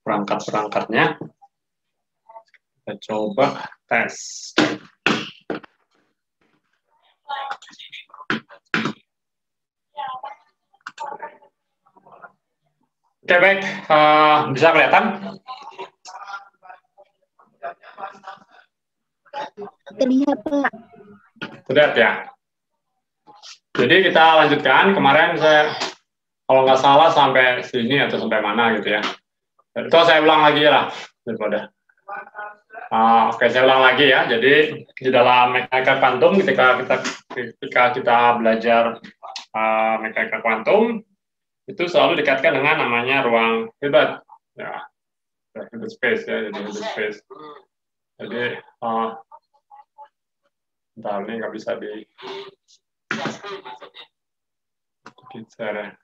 perangkat-perangkatnya. Kita coba tes. Oke, baik. Bisa kelihatan? Terlihat, Pak. Terlihat ya? Jadi kita lanjutkan. Kemarin saya, kalau nggak salah, sampai sini atau sampai mana gitu ya. Itu saya ulang lagi lah. Daripada. Oke, saya ulang lagi ya. Jadi di dalam mekanika kuantum, ketika kita belajar mekanika kuantum, itu selalu dikaitkan dengan namanya ruang Hilbert, ya, Hilbert space ya, jadi Hilbert space. Jadi, bentar, ini nggak bisa di share.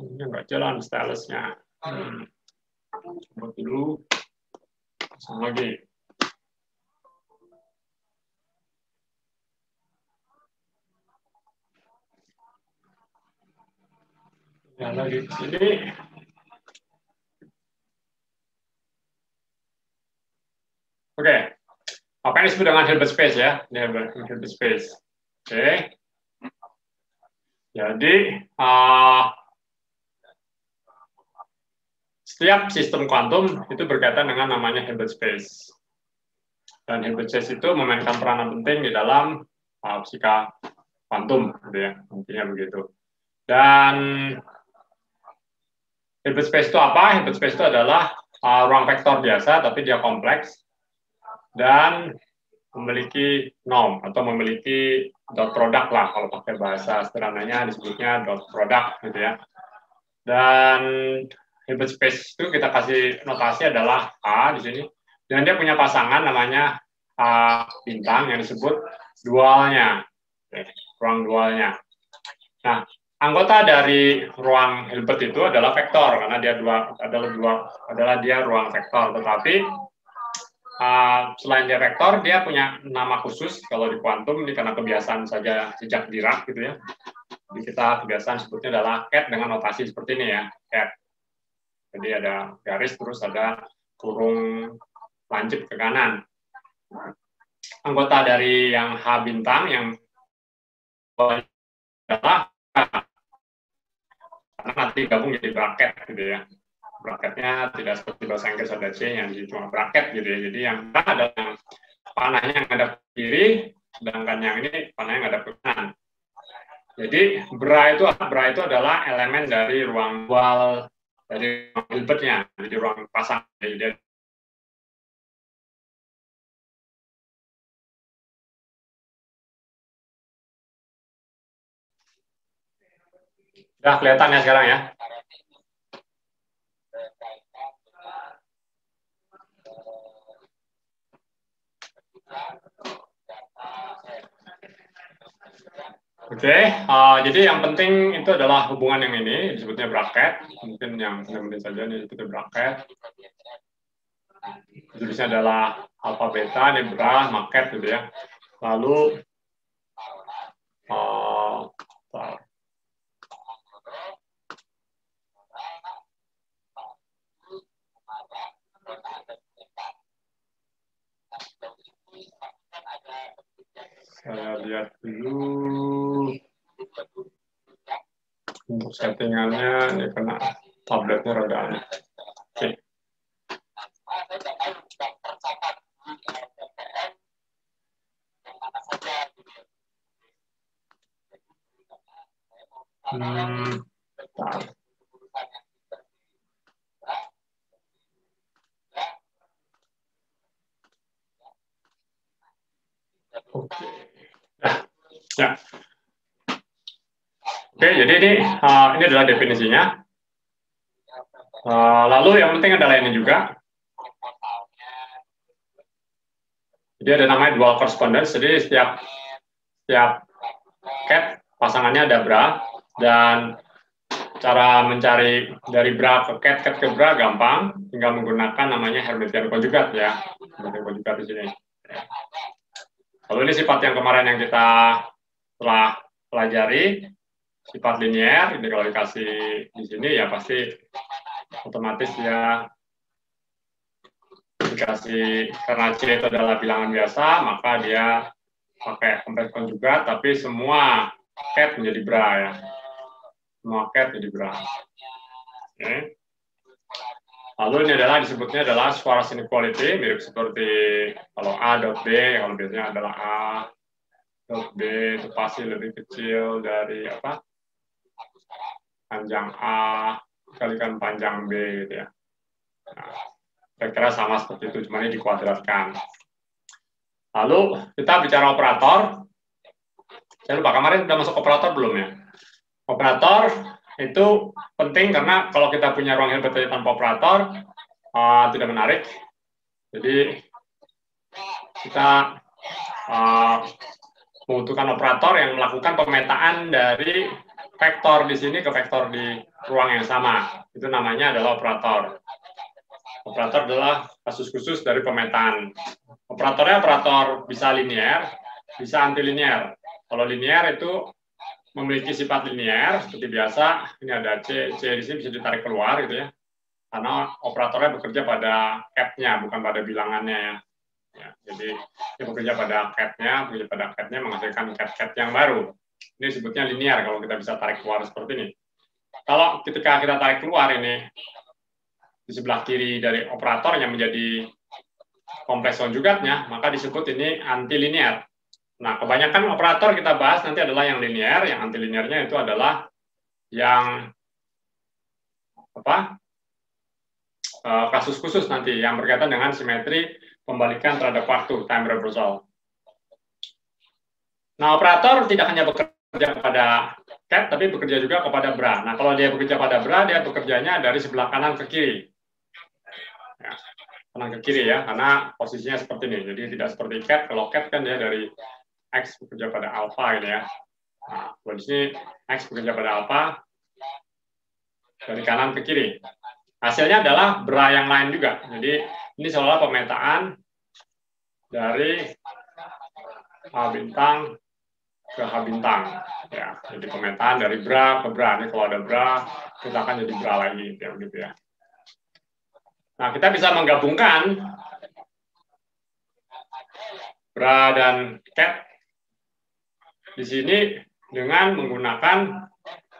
Ini nggak jalan stylusnya. Coba dulu, pasang lagi. Ya, lagi ke sini. Oke, apa yang disebut dengan Hilbert space ya? Ini Hilbert space. Oke. Jadi, setiap sistem kuantum itu berkaitan dengan namanya Hilbert space. Dan Hilbert space itu memainkan peranan penting di dalam fisika kuantum, gitu ya, intinya begitu. Dan Hilbert space itu apa? Hilbert space itu adalah ruang vektor biasa, tapi dia kompleks dan memiliki norm atau memiliki dot product lah, kalau pakai bahasa sederhananya disebutnya dot product, gitu ya. Dan Hilbert space itu kita kasih notasi adalah A di sini, dan dia punya pasangan namanya bintang yang disebut dualnya, ruang dualnya. Nah, anggota dari ruang Hilbert itu adalah vektor karena dia adalah dia ruang vektor. Tetapi selain dia vektor, dia punya nama khusus kalau di kuantum ini karena kebiasaan saja sejak Dirac gitu ya. Jadi kita kebiasaan sebutnya adalah cat dengan notasi seperti ini ya, cat. Jadi ada garis terus ada kurung lancip ke kanan. Anggota dari yang H bintang yang adalah karena nanti gabung jadi bracket gitu ya. Bracketnya tidak seperti bahasa Inggris ada C-nya, jadi cuma bracket gitu ya. Jadi yang ada yang panahnya yang ada ke kiri, sedangkan yang ini panahnya yang ada ke kanan. Jadi bra itu adalah elemen dari ruang dual dari ruang Hilbertnya, jadi ruang pasang. Jadi udah kelihatan ya sekarang ya. Oke, jadi yang penting itu adalah hubungan yang ini disebutnya bracket. Mungkin yang penting saja ini disebutnya bracket. Jenisnya adalah alpha beta, ini bra, market gitu ya. Lalu saya lihat dulu untuk settingannya, ini kena tabletnya rada aneh. Oke. Oke. Ya. Oke, jadi ini adalah definisinya. Lalu yang penting adalah ini juga. Jadi ada namanya dual correspondence. Jadi setiap cat pasangannya ada bra, dan cara mencari dari bra ke cat ke bra gampang, tinggal menggunakan namanya Hermitian konjugat ya. Hermitian konjugat di sini. Lalu ini sifat yang kemarin yang kita telah pelajari, sifat linier. Ini kalau dikasih di sini ya pasti otomatis ya dikasih, karena C itu adalah bilangan biasa, maka dia pakai kompleks konjugat, tapi semua cat menjadi bra ya. Semua cat menjadi bra. Oke. Lalu ini adalah disebutnya adalah Schwarz inequality, mirip seperti kalau A dot B, kalau biasanya adalah A dot B itu pasti lebih kecil dari apa? Panjang A dikalikan panjang B gitu ya. Nah, kira-kira sama seperti itu, cuma ini dikuadratkan. Lalu kita bicara operator. Saya lupa kemarin sudah masuk operator belum ya? Operator itu penting karena kalau kita punya ruang Hilbert tadi tanpa operator tidak menarik. Jadi kita membutuhkan operator yang melakukan pemetaan dari vektor di sini ke vektor di ruang yang sama. Itu namanya adalah operator. Operator adalah kasus khusus dari pemetaan. Operatornya operator bisa linear, bisa antilinier. Kalau linear itu memiliki sifat linear seperti biasa. Ini ada C di sini bisa ditarik keluar gitu ya. Karena operatornya bekerja pada cat-nya, bukan pada bilangannya ya. Ya, jadi dia bekerja pada cat-nya menghasilkan cat yang baru. Ini sebutnya linear kalau kita bisa tarik keluar seperti ini. Kalau ketika kita tarik keluar ini di sebelah kiri dari operator yang menjadi kompleks konjugatnya, maka disebut ini antilinear. Nah, kebanyakan operator kita bahas nanti adalah yang linear, yang antilinearnya itu adalah yang apa? Kasus khusus nanti yang berkaitan dengan simetri pembalikan terhadap waktu, time reversal. Nah, operator tidak hanya bekerja kepada cat, tapi bekerja juga kepada bra. Nah, kalau dia bekerja pada bra, dia bekerjanya dari sebelah kanan ke kiri. Ya, kanan ke kiri ya, karena posisinya seperti ini. Jadi tidak seperti cat. Kalau cat kan dia dari X bekerja pada alpha gitu ya. Nah, kalau di sini X bekerja pada alpha dari kanan ke kiri. Hasilnya adalah bra yang lain juga. Jadi ini seolah pemetaan dari H bintang ke H bintang. Ya, jadi pemetaan dari bra ke bra. Ini kalau ada bra, kita akan jadi bra lagi gitu ya. Nah, kita bisa menggabungkan bra dan cat di sini dengan menggunakan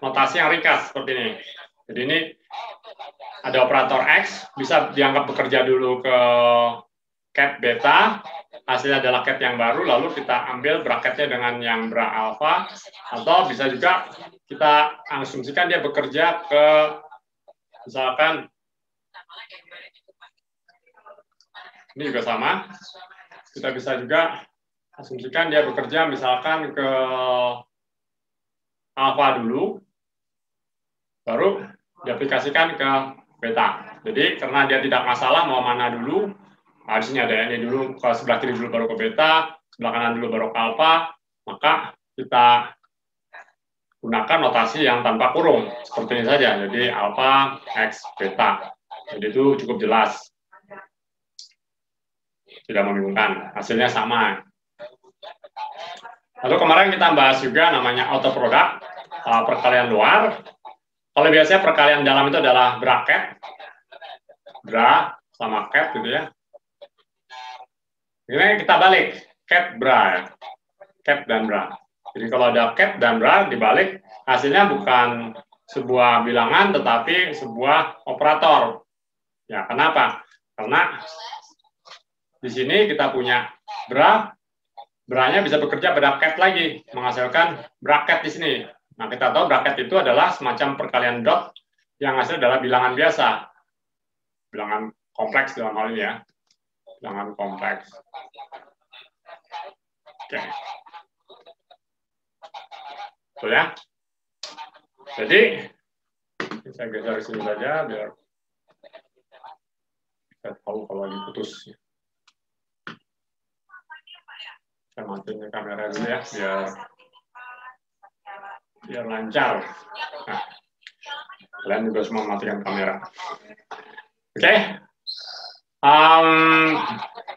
notasi yang ringkas seperti ini. Jadi ini ada operator X, bisa dianggap bekerja dulu ke cat beta, hasilnya adalah cat yang baru, lalu kita ambil bracketnya dengan yang bra alpha, atau bisa juga kita asumsikan dia bekerja ke, misalkan, ini juga sama, kita bisa juga asumsikan dia bekerja misalkan ke alpha dulu, baru diaplikasikan ke beta. Jadi karena dia tidak masalah mau mana dulu, nah, di sini ada ini dulu, ke sebelah kiri dulu baru ke beta, sebelah kanan dulu baru ke alpha, maka kita gunakan notasi yang tanpa kurung, seperti ini saja. Jadi alpha x beta. Jadi itu cukup jelas. Tidak membingungkan, hasilnya sama. Lalu kemarin kita bahas juga namanya autoproduct, perkalian luar. Kalau biasanya perkalian dalam itu adalah bracket, bra sama cat gitu ya. Ini kita balik, cat bra, cat dan bra. Jadi kalau ada cat dan bra dibalik, hasilnya bukan sebuah bilangan tetapi sebuah operator. Ya, kenapa? Karena di sini kita punya bra, bra-nya bisa bekerja pada cat lagi, menghasilkan bracket di sini. Nah, kita tahu bracket itu adalah semacam perkalian dot yang hasilnya adalah bilangan biasa. Bilangan kompleks dalam hal ini ya. Bilangan kompleks. Oke. Betul ya? Jadi, saya geser ke sini saja biar saya tahu kalau lagi putus. Saya matiin kamera dulu ya, biar lancar. Nah, Kalian juga semua matikan kamera. Oke.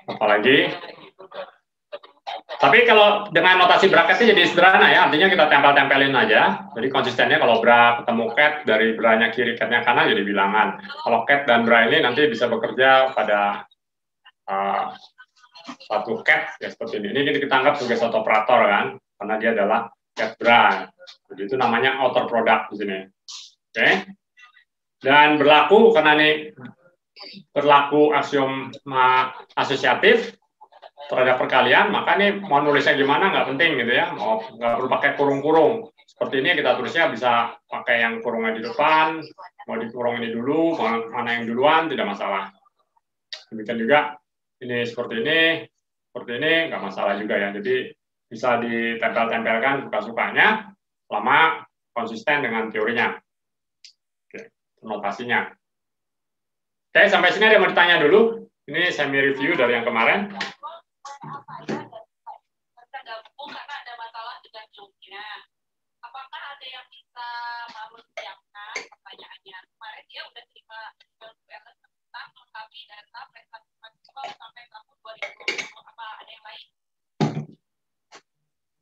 Apalagi? Tapi kalau dengan notasi bracketnya jadi sederhana ya, artinya kita tempel-tempelin aja. Jadi konsistennya kalau bra ketemu cat, dari branya kiri, catnya kanan jadi bilangan. Kalau cat dan bra ini nanti bisa bekerja pada satu cat ya seperti ini. Ini kita anggap sebagai satu operator kan, karena dia adalah cat bra. Jadi itu namanya outer product di sini. Oke. Dan berlaku karena ini berlaku aksiom asosiatif terhadap perkalian, maka ini mau nulisnya gimana nggak penting gitu ya, mau nggak perlu pakai kurung-kurung. Seperti ini kita tulisnya bisa pakai yang kurungnya di depan, mau dikurung ini dulu, mana yang duluan tidak masalah. Demikian juga ini seperti ini nggak masalah juga ya. Jadi bisa ditempel-tempelkan suka-sukanya, selama konsisten dengan teorinya. Oke, notasinya. Oke, sampai sini ada yang mau ditanya dulu. Ini semi review dari yang kemarin. Karena ada masalah dengan jumlahnya. Apakah ada yang bisa menyiapkan pertanyaannya? Kemarin dia udah terima ULS tentang melengkapi data prestasi maksimal sampai tahun 2020. Apa ada yang lain?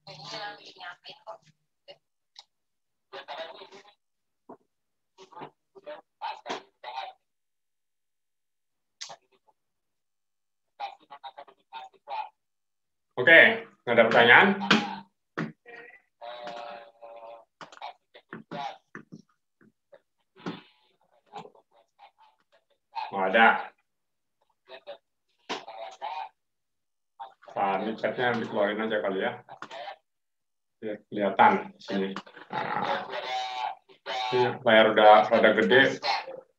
Ini lagi nyampein kok. Oke, ada pertanyaan? Oh, ada. Nah, ini chatnya dikeluarin aja kali ya. Biar kelihatan di sini. Nah, ini layar udah rada gede,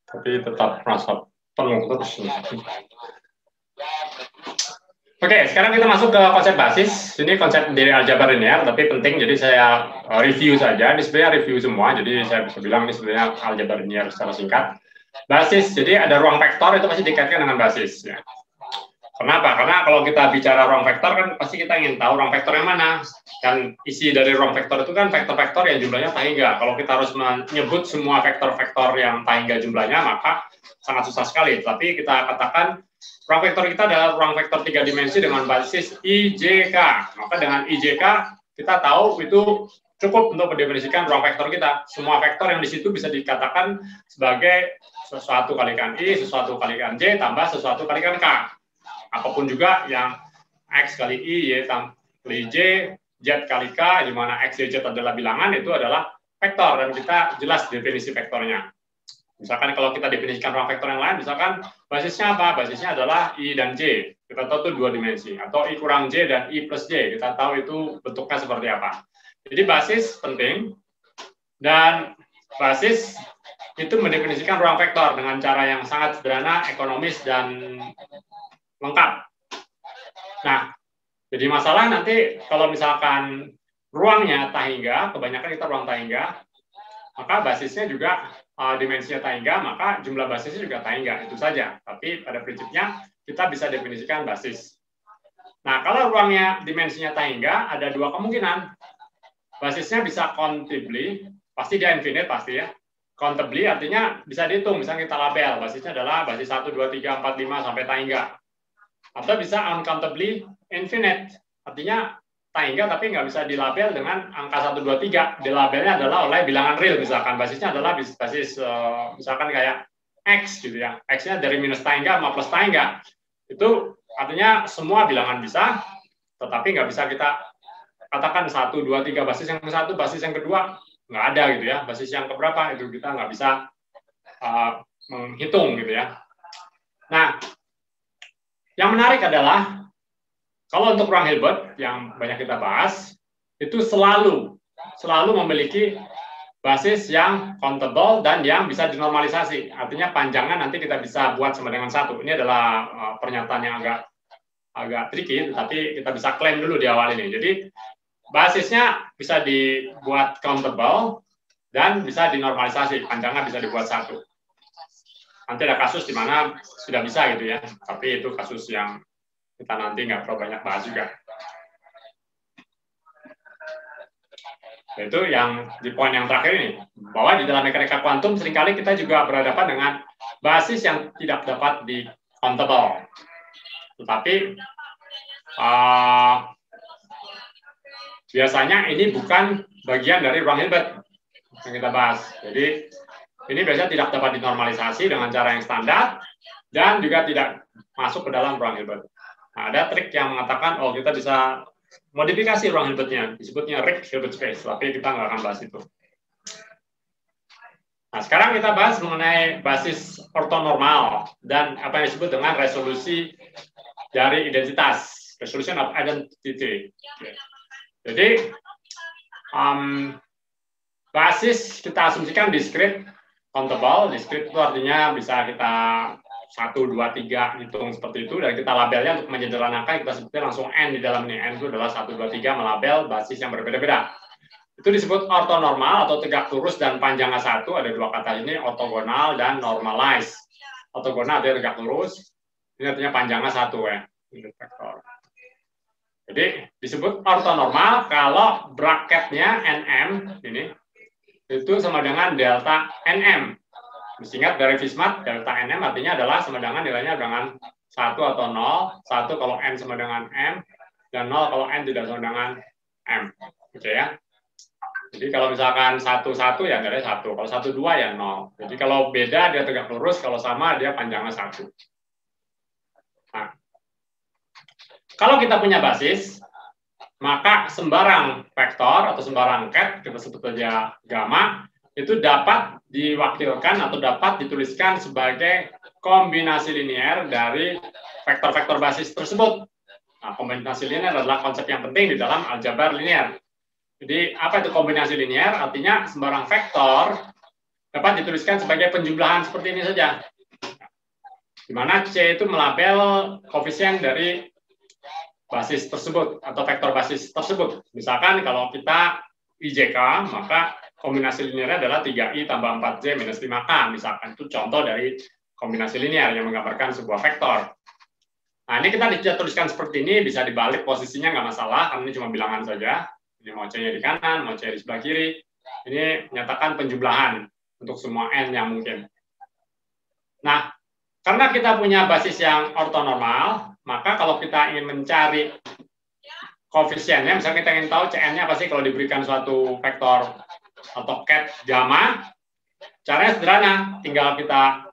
tapi tetap merasa penuh terus. Oke, sekarang kita masuk ke konsep basis. Ini konsep dari aljabar linear, tapi penting, jadi saya review saja. Ini sebenarnya review semua, jadi saya bisa bilang ini sebenarnya aljabar linear secara singkat. Basis, jadi ada ruang vektor, itu pasti dikaitkan dengan basis. Ya. Kenapa? Karena kalau kita bicara ruang vektor, kan pasti kita ingin tahu ruang vektor yang mana. Dan isi dari ruang vektor itu kan vektor-vektor yang jumlahnya tangga. Kalau kita harus menyebut semua vektor-vektor yang tangga jumlahnya, maka sangat susah sekali. Tapi kita katakan ruang vektor kita adalah ruang vektor 3 dimensi dengan basis IJK. Maka dengan IJK kita tahu itu cukup untuk mendefinisikan ruang vektor kita. Semua vektor yang di situ bisa dikatakan sebagai sesuatu kalikan I, sesuatu kalikan J, tambah sesuatu kalikan K. Apapun juga yang X kali I, Y kali J, Z kali K, di mana X, Y, Z adalah bilangan, itu adalah vektor. Dan kita jelas definisi vektornya. Misalkan kalau kita definisikan ruang vektor yang lain, misalkan basisnya apa? Basisnya adalah I dan J. Kita tahu itu 2 dimensi. Atau I kurang J dan I plus J. Kita tahu itu bentuknya seperti apa. Jadi basis penting. Dan basis itu mendefinisikan ruang vektor dengan cara yang sangat sederhana, ekonomis, dan lengkap. Nah, jadi masalah nanti kalau misalkan ruangnya tangga, kebanyakan kita ruang tangga, maka basisnya juga dimensinya tangga, maka jumlah basisnya juga tangga, itu saja. Tapi pada prinsipnya kita bisa definisikan basis. Nah, kalau ruangnya dimensinya tangga, ada 2 kemungkinan. Basisnya bisa countably, pasti dia infinite pasti ya. Countably artinya bisa dihitung, misalnya kita label, basisnya adalah basis 1, 2, 3, 4, 5 sampai tangga. Atau bisa uncountably infinite, artinya tangga tapi nggak bisa dilabel dengan angka 1, 2, 3. Dilabelnya adalah oleh bilangan real, misalkan basisnya adalah basis misalkan kayak X gitu ya. X-nya dari minus tangga sama plus tangga. Itu artinya semua bilangan bisa, tetapi nggak bisa kita katakan 1, 2, 3 basis yang satu, basis yang kedua nggak ada gitu ya. Basis yang keberapa itu kita nggak bisa menghitung gitu ya. Nah, yang menarik adalah kalau untuk ruang Hilbert yang banyak kita bahas, itu selalu memiliki basis yang countable dan yang bisa dinormalisasi. Artinya panjangan nanti kita bisa buat sama dengan 1. Ini adalah pernyataan yang agak tricky, tapi kita bisa klaim dulu di awal ini. Jadi basisnya bisa dibuat countable dan bisa dinormalisasi. Panjangan bisa dibuat 1. Nanti ada kasus di mana sudah bisa gitu ya, tapi itu kasus yang kita nanti nggak terlalu banyak bahas juga. Yaitu yang di poin yang terakhir ini, bahwa di dalam mekanika kuantum seringkali kita juga berhadapan dengan basis yang tidak dapat di countable. Tetapi biasanya ini bukan bagian dari ruang Hilbert yang kita bahas. Jadi ini biasanya tidak dapat dinormalisasi dengan cara yang standar dan juga tidak masuk ke dalam ruang Hilbert. Nah, ada trik yang mengatakan, oh kita bisa modifikasi ruang Hilbertnya, disebutnya Rick Hilbert space, tapi kita nggak akan bahas itu. Nah, sekarang kita bahas mengenai basis ortonormal dan apa yang disebut dengan resolusi dari identitas, resolution of identity. Jadi, basis kita asumsikan discrete countable. Discrete itu artinya bisa kita 1, 2, 3 hitung seperti itu, dan kita labelnya untuk menyederhanakan, kita sebutnya langsung N di dalam ini. N itu adalah 1, 2, 3 melabel basis yang berbeda-beda. Itu disebut ortonormal atau tegak lurus dan panjangnya 1. Ada dua kata ini, ortogonal dan normalize. Ortogonal artinya tegak lurus, ini artinya panjangnya 1 ya. Jadi disebut ortonormal kalau bracketnya NM ini itu sama dengan delta NM. Disingkat dari Fismat, delta NM artinya adalah sama dengan nilainya dengan 1 atau 0. 1 kalau N sama dengan M, dan 0 kalau N tidak sama dengan M. Oke ya. Jadi kalau misalkan 1, 1 ya nilainya 1. Kalau 1, 2 ya 0. Jadi kalau beda dia tegak lurus, kalau sama dia panjangnya 1. Nah, kalau kita punya basis, maka sembarang vektor atau sembarang ket, kita sebut saja gamma, itu dapat diwakilkan atau dapat dituliskan sebagai kombinasi linear dari vektor-vektor basis tersebut. Nah, kombinasi linear adalah konsep yang penting di dalam aljabar linear. Jadi, apa itu kombinasi linear? Artinya sembarang vektor dapat dituliskan sebagai penjumlahan seperti ini saja. Di mana C itu melabel koefisien dari basis tersebut atau vektor basis tersebut. Misalkan kalau kita IJK, maka kombinasi linear adalah 3i tambah 4j minus 5k. Misalkan itu contoh dari kombinasi linear yang menggambarkan sebuah vektor. Nah, ini kita bisa tuliskan seperti ini, bisa dibalik posisinya nggak masalah, karena ini cuma bilangan saja. Ini mau C-nya di kanan, mau C di sebelah kiri. Ini menyatakan penjumlahan untuk semua N yang mungkin. Nah, karena kita punya basis yang ortonormal, maka kalau kita ingin mencari koefisiennya, misalnya kita ingin tahu Cn-nya apa sih kalau diberikan suatu vektor atau ket gamma, caranya sederhana, tinggal kita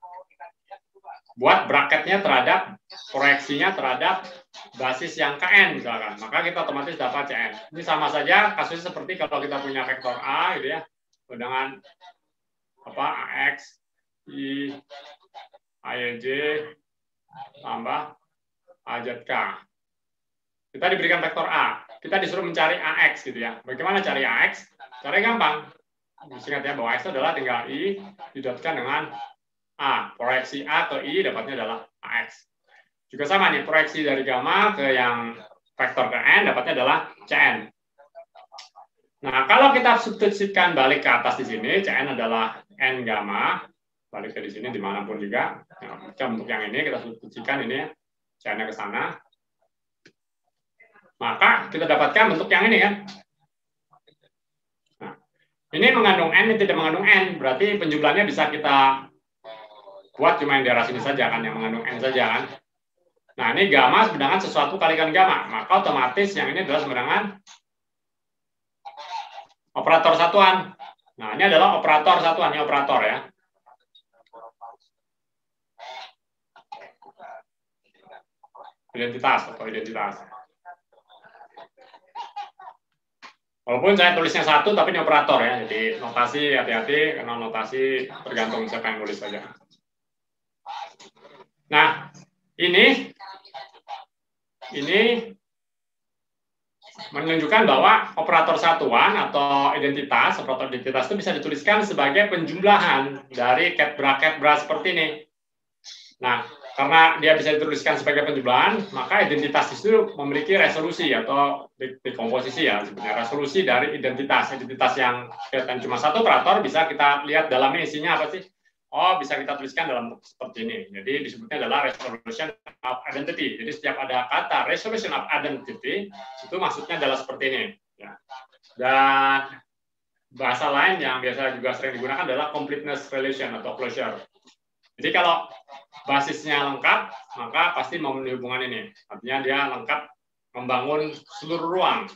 buat bracketnya terhadap proyeksinya terhadap basis yang Kn misalkan, maka kita otomatis dapat Cn. Ini sama saja kasusnya seperti kalau kita punya vektor A gitu ya, dengan apa AX, I, AJ tambah AZK. Kita diberikan vektor A, kita disuruh mencari AX gitu ya. Bagaimana cari AX? Caranya gampang. Ingat ya bahwa X itu adalah tinggal I didotkan dengan A. Proyeksi A ke I dapatnya adalah AX. Juga sama nih, proyeksi dari gamma ke yang vektor ke N dapatnya adalah Cn. Nah, kalau kita substitusikan balik ke atas di sini, Cn adalah N gamma, balik ke di sini dimanapun juga. Nah, untuk yang ini kita substitusikan ini Cn-nya ke sana. Maka kita dapatkan bentuk yang ini kan. Nah, ini mengandung N, ini tidak mengandung N, berarti penjumlahannya bisa kita buat cuma yang daerah sini saja kan, yang mengandung N saja kan. Nah, ini gamma sebenarnya sesuatu kalikan gamma, maka otomatis yang ini adalah sebenarnya operator satuan. Nah, ini adalah operator satuan, ini operator ya. Identitas atau identitas. Walaupun saya tulisnya satu, tapi ini operator ya. Jadi notasi hati-hati, karena notasi tergantung siapa yang nulis saja. Nah, ini menunjukkan bahwa operator satuan atau identitas, operator identitas itu bisa dituliskan sebagai penjumlahan dari cat bracket brass seperti ini. Nah, karena dia bisa dituliskan sebagai penjumlahan, maka identitas itu memiliki resolusi atau dekomposisi ya, sebenarnya resolusi dari identitas. Identitas yang kelihatan cuma satu operator bisa kita lihat dalamnya isinya apa sih? Oh, bisa kita tuliskan dalam bentuk seperti ini. Jadi disebutnya adalah resolution of identity. Jadi setiap ada kata resolution of identity, itu maksudnya adalah seperti ini. Ya. Dan bahasa lain yang biasa juga sering digunakan adalah completeness relation atau closure. Jadi kalau basisnya lengkap, maka pasti memenuhi hubungan ini. Artinya dia lengkap membangun seluruh ruang.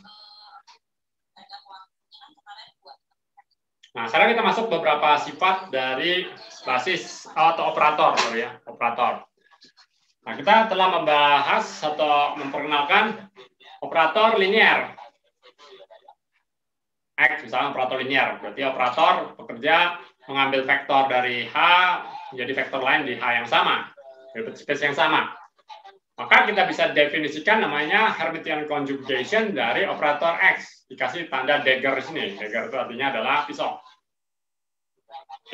Nah, sekarang kita masuk beberapa sifat dari basis atau operator, ya, operator. Nah, kita telah membahas atau memperkenalkan operator linear. X, misalnya operator linear, berarti operator bekerja mengambil vektor dari H menjadi vektor lain di H yang sama, dari space yang sama. Maka kita bisa definisikan namanya Hermitian conjugation dari operator X. Dikasih tanda dagger di sini. Dagger itu artinya adalah pisau.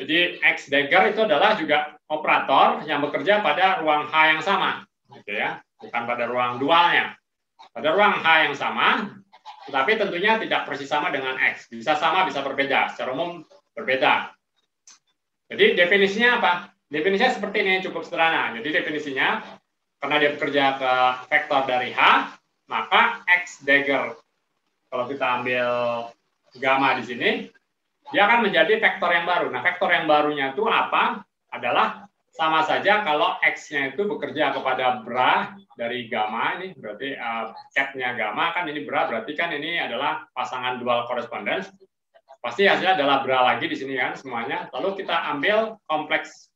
Jadi X dagger itu adalah juga operator yang bekerja pada ruang H yang sama, gitu ya, bukan pada ruang dualnya. Pada ruang H yang sama, tetapi tentunya tidak persis sama dengan X. Bisa sama, bisa berbeda. Secara umum berbeda. Jadi definisinya apa? Definisinya seperti ini, cukup sederhana. Jadi definisinya, karena dia bekerja ke vektor dari H, maka X dagger, kalau kita ambil gamma di sini, dia akan menjadi vektor yang baru. Nah, vektor yang barunya itu apa? Adalah sama saja kalau X-nya itu bekerja kepada bra dari gamma, ini berarti cat-nya gamma, kan ini bra, berarti kan ini adalah pasangan dual correspondence. Pasti hasilnya adalah bra lagi di sini kan semuanya. Lalu kita ambil kompleks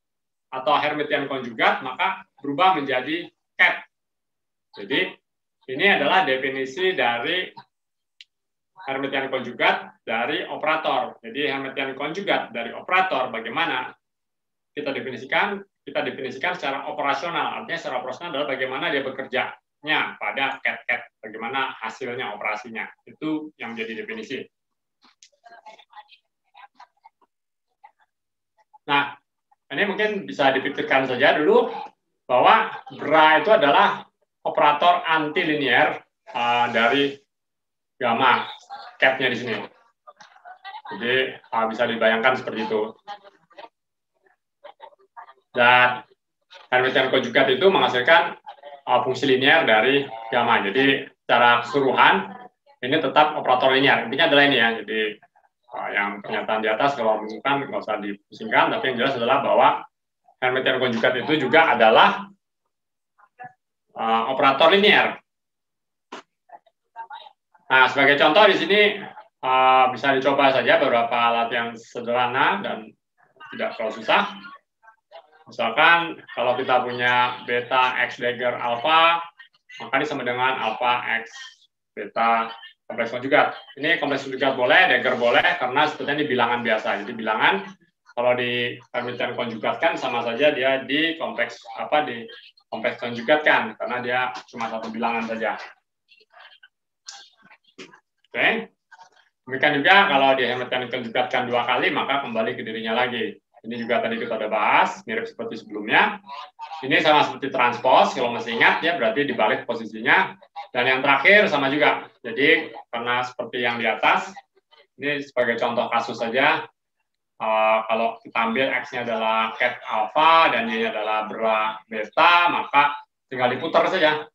atau Hermitian konjugat, maka berubah menjadi cat. Jadi ini adalah definisi dari Hermitian konjugat dari operator. Jadi Hermitian konjugat dari operator bagaimana kita definisikan secara operasional. Artinya secara operasional adalah bagaimana dia bekerjanya pada cat-cat, bagaimana hasilnya operasinya. Itu yang menjadi definisi. Nah, ini mungkin bisa dipikirkan saja dulu bahwa bra itu adalah operator antilinier dari gamma cat-nya di sini. Jadi bisa dibayangkan seperti itu. Dan Hermitian konjugat itu menghasilkan fungsi linear dari gamma. Jadi secara keseluruhan ini tetap operator linear. Intinya adalah ini ya. Jadi yang pernyataan di atas kalau bukan nggak usah dipusingkan, tapi yang jelas adalah bahwa Hermitian konjugat itu juga adalah operator linear. Nah, sebagai contoh di sini bisa dicoba saja beberapa alat yang sederhana dan tidak terlalu susah. Misalkan kalau kita punya beta X dagger alpha, maka ini sama dengan alpha X beta kompleks konjugat. Ini kompleks konjugat boleh, dagger boleh, karena sebetulnya ini bilangan biasa. Jadi bilangan kalau di Hermitian konjugatkan sama saja dia di kompleks konjugatkan, karena dia cuma satu bilangan saja. Oke. Demikian juga kalau di Hermitian konjugatkan 2 kali, maka kembali ke dirinya lagi. Ini juga tadi kita udah bahas, mirip seperti sebelumnya. Ini sama seperti transpose, kalau masih ingat ya berarti dibalik posisinya. Dan yang terakhir sama juga. Jadi karena seperti yang di atas, ini sebagai contoh kasus saja. Kalau kita ambil X-nya adalah cat alpha dan Y-nya adalah bra beta, maka tinggal diputar saja.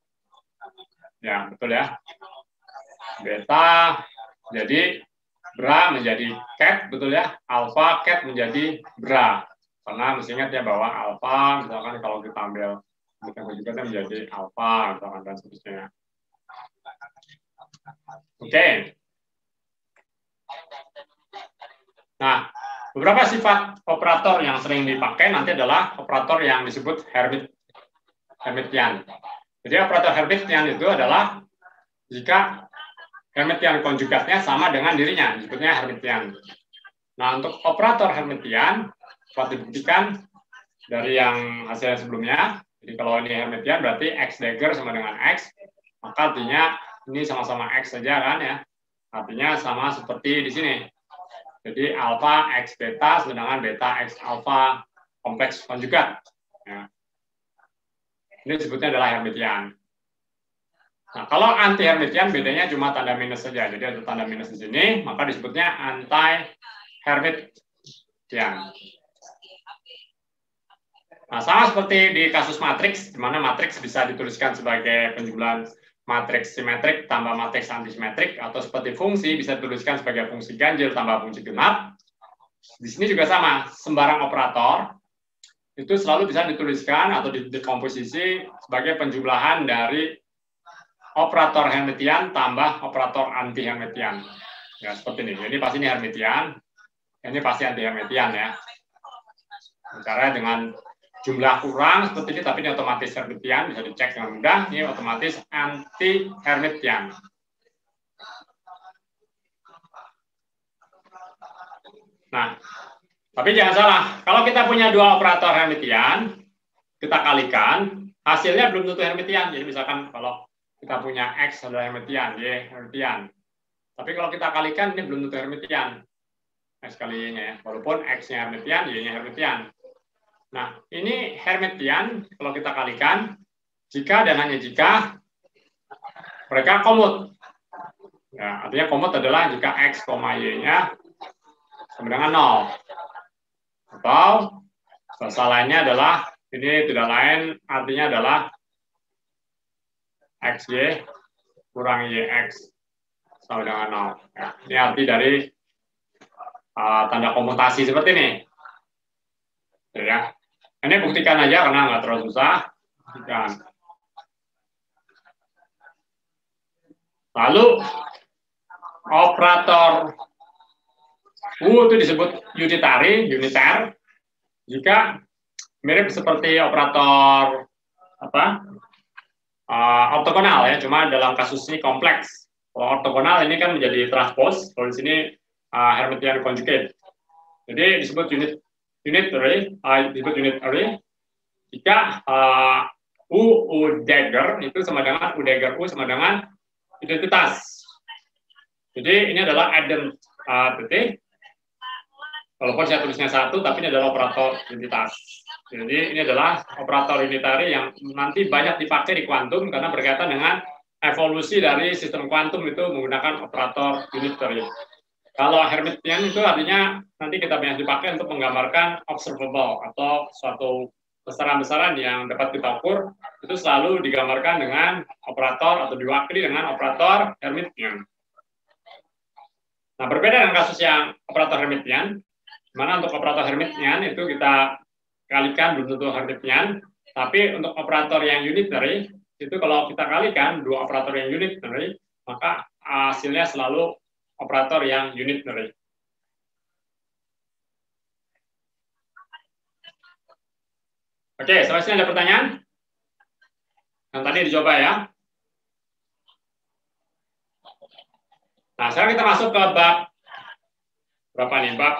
Ya, betul ya. Beta, jadi bra menjadi cat, betul ya. Alpha cat menjadi bra. Karena mesti ingat ya bahwa alpha, misalkan kalau kita ambil konjugatnya menjadi alpha, misalkan dan seterusnya. Oke. Nah, beberapa sifat operator yang sering dipakai nanti adalah operator yang disebut Hermitian. Jadi operator Hermitian itu adalah jika Hermitian konjugatnya sama dengan dirinya, disebutnya Hermitian. Nah, untuk operator Hermitian, dapat dibuktikan dari yang hasil sebelumnya. Jadi kalau ini Hermitian, berarti X dagger sama dengan X, maka artinya ini sama-sama X saja kan ya. Artinya sama seperti di sini. Jadi alpha X beta sedangkan beta X alpha kompleks konjugat. Ya. Ini disebutnya adalah Hermitian. Nah, kalau anti-Hermitian bedanya cuma tanda minus saja. Jadi ada tanda minus di sini, maka disebutnya anti-Hermitian. Nah, sama seperti di kasus matriks, di mana matriks bisa dituliskan sebagai penjumlahan matriks simetrik tambah matriks antisimetrik, atau seperti fungsi bisa dituliskan sebagai fungsi ganjil tambah fungsi genap. Di sini juga sama, sembarang operator itu selalu bisa dituliskan atau dikomposisi sebagai penjumlahan dari operator Hermitian tambah operator anti Hermitian. Ya, seperti ini. Ini pasti ini Hermitian, ini pasti anti Hermitian ya. Caranya dengan jumlah kurang seperti ini, tapi ini otomatis Hermitian, bisa dicek dengan mudah. Ini otomatis anti Hermitian. Nah, tapi jangan salah, kalau kita punya dua operator Hermitian, kita kalikan, hasilnya belum tentu Hermitian. Jadi misalkan kalau kita punya X adalah Hermitian, Y Hermitian. Tapi kalau kita kalikan, ini belum tentu Hermitian. X kali Y-nya ya. Walaupun X-nya Hermitian, Y-nya Hermitian. Nah, ini Hermitian, kalau kita kalikan, jika dan hanya jika mereka komut. Ya, artinya komut adalah jika X, Y-nya sama dengan 0. Atau bahasa lainnya adalah, ini tidak lain, artinya adalah XY kurang YX sama dengan 0. Ya, ini arti dari tanda komutasi seperti ini. Ya. Ini buktikan aja karena nggak terlalu susah. Buktikan. Lalu operator U itu disebut uniter, jika mirip seperti operator ortogonal ya, cuma dalam kasus ini kompleks. Kalau ortogonal ini kan menjadi transpose, kalau di sini Hermitian conjugate. Jadi disebut unit array jika U dagger itu sama dengan U dagger U sama dengan identitas. Jadi ini adalah identity. Walaupun saya tulisnya satu, tapi ini adalah operator identitas. Jadi ini adalah operator unitary yang nanti banyak dipakai di kuantum karena berkaitan dengan evolusi dari sistem kuantum itu menggunakan operator unitary. Kalau Hermitian itu artinya nanti kita banyak dipakai untuk menggambarkan observable atau suatu besaran-besaran yang dapat kita ukur, itu selalu digambarkan dengan operator atau diwakili dengan operator Hermitian. Nah, berbeda dengan kasus yang operator Hermitian, mana untuk operator Hermitian itu kita kalikan belum tentu Hermitian, tapi untuk operator yang unitary, itu kalau kita kalikan dua operator yang unitary, maka hasilnya selalu operator yang unitary. Oke, sampai sini ada pertanyaan? Yang tadi dicoba ya. Nah, sekarang kita masuk ke bab berapa nih? Bab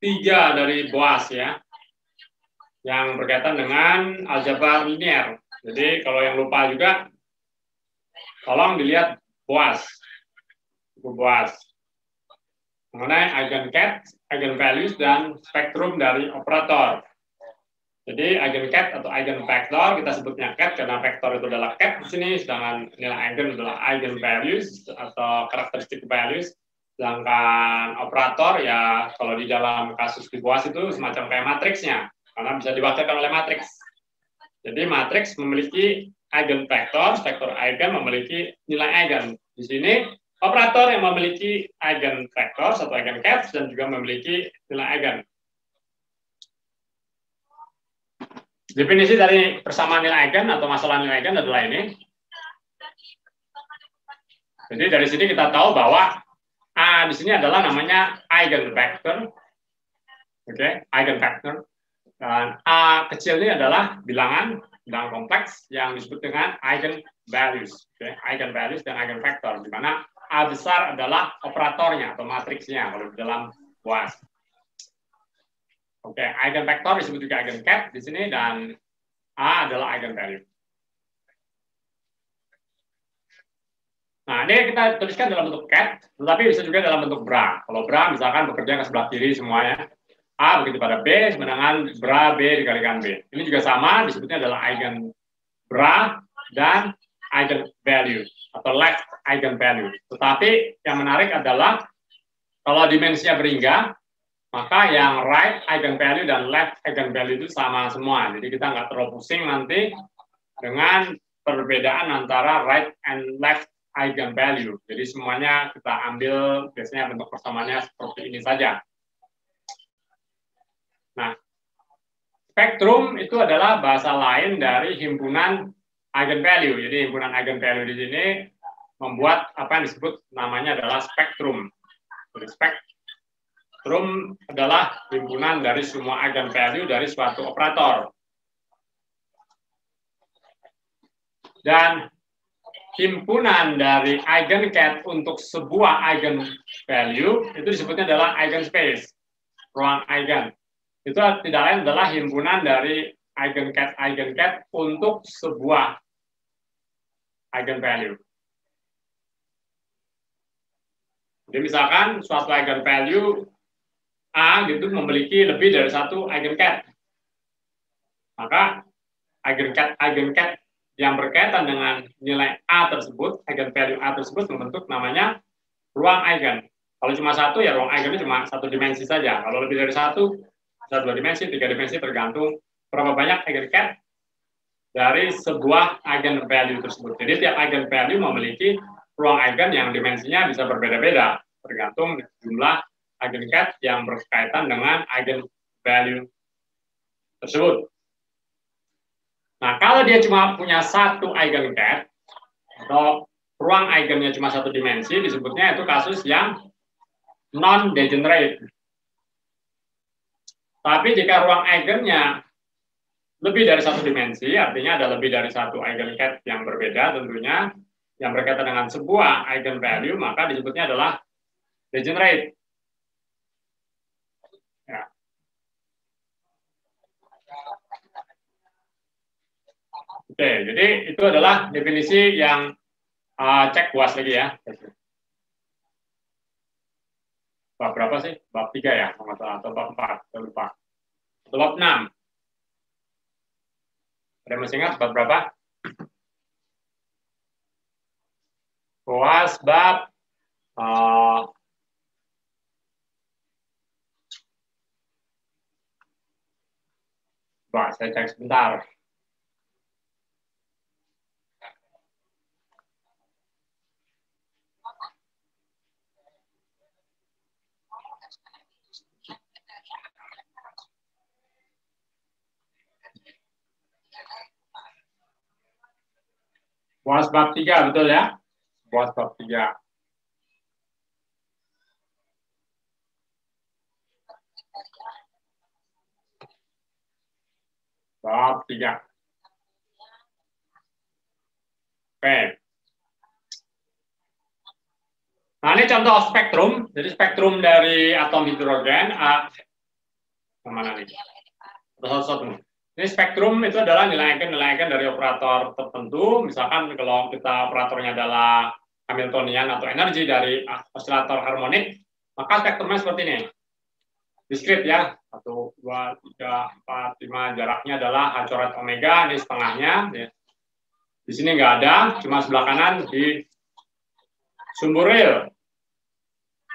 3 dari Boas ya. Yang berkaitan dengan aljabar linier. Jadi kalau yang lupa juga, tolong dilihat Boas. Boas. Mengenai eigenket, eigenvalues, dan spektrum dari operator. Jadi eigenket atau eigenvector kita sebutnya ket karena vektor itu adalah ket di sini, sedangkan nilai eigen adalah eigenvalues atau karakteristik values. Sedangkan operator ya kalau di dalam kasus di Boas itu semacam kayak matriksnya karena bisa diwakilkan oleh matriks. Jadi matriks memiliki eigenvector, vektor eigen memiliki nilai eigen. Di sini operator yang memiliki eigenvector atau eigenket dan juga memiliki nilai eigen. Definisi dari persamaan nilai eigen atau masalah nilai eigen adalah ini. Jadi dari sini kita tahu bahwa A di sini adalah namanya eigenvector. Oke, eigenvector. Dan A kecil ini adalah bilangan kompleks yang disebut dengan eigenvalues. Oke, eigenvalues dan eigenvector, di mana A besar adalah operatornya atau matriksnya kalau di dalam Boas. Oke, eigenvector disebut juga eigenket di sini dan A adalah eigenvalue. Nah, ini kita tuliskan dalam bentuk ket, tetapi bisa juga dalam bentuk bra. Kalau bra misalkan bekerja ke sebelah kiri semuanya, A begitu pada B sama dengan bra B dikalikan B. Ini juga sama, disebutnya adalah eigen bra dan eigenvalue atau left eigenvalue. Tetapi yang menarik adalah kalau dimensinya berhingga, maka yang right eigenvalue dan left eigenvalue itu sama semua. Jadi kita nggak terlalu pusing nanti dengan perbedaan antara right and left eigenvalue. Jadi semuanya kita ambil biasanya bentuk persamaannya seperti ini saja. Nah, spektrum itu adalah bahasa lain dari himpunan eigenvalue. Jadi himpunan eigenvalue di sini membuat apa yang disebut namanya adalah spektrum. Jadi spektrum adalah himpunan dari semua eigenvalue dari suatu operator. Dan himpunan dari eigenket untuk sebuah eigenvalue itu disebutnya adalah eigenspace, ruang eigen. Itu tidak lain adalah himpunan dari eigenket untuk sebuah eigenvalue. Jadi misalkan suatu eigenvalue A gitu memiliki lebih dari satu eigenket, maka eigenket yang berkaitan dengan nilai A tersebut, eigenvalue A tersebut membentuk namanya ruang eigen. Kalau cuma satu, ya ruang eigen itu cuma satu dimensi saja. Kalau lebih dari satu, bisa 2 dimensi, 3 dimensi, tergantung berapa banyak eigenket dari sebuah eigenvalue tersebut. Jadi tiap eigenvalue memiliki ruang eigen yang dimensinya bisa berbeda-beda, tergantung jumlah eigenket yang berkaitan dengan eigenvalue tersebut. Nah, kalau dia cuma punya satu eigenket atau ruang eigennya cuma satu dimensi, disebutnya itu kasus yang non-degenerate. Tapi jika ruang eigennya lebih dari satu dimensi, artinya ada lebih dari satu eigenket yang berbeda tentunya, yang berkaitan dengan sebuah eigenvalue, maka disebutnya adalah degenerate. Ya. Oke, jadi itu adalah definisi yang cek UAS lagi ya. Bab berapa sih? Bab 3 ya, atau bab 4, saya lupa. Atau bab 6. Ada yang masih ingat bab berapa? UAS bab saya cek sebentar. UAS bab 3, betul ya? UAS bab 3. Bab 3. Oke. Nah, ini contoh spektrum. Jadi spektrum dari atom hidrogen. Kemana nih? Satu. Ini spektrum itu adalah nilai eigen dari operator tertentu. Misalkan kalau kita operatornya adalah Hamiltonian atau energi dari osilator harmonik, maka spektrumnya seperti ini. Diskrit ya, 1, 2, 3, 4, 5, jaraknya adalah H coret omega, ini setengahnya. Ya. Di sini nggak ada, cuma sebelah kanan di sumber real.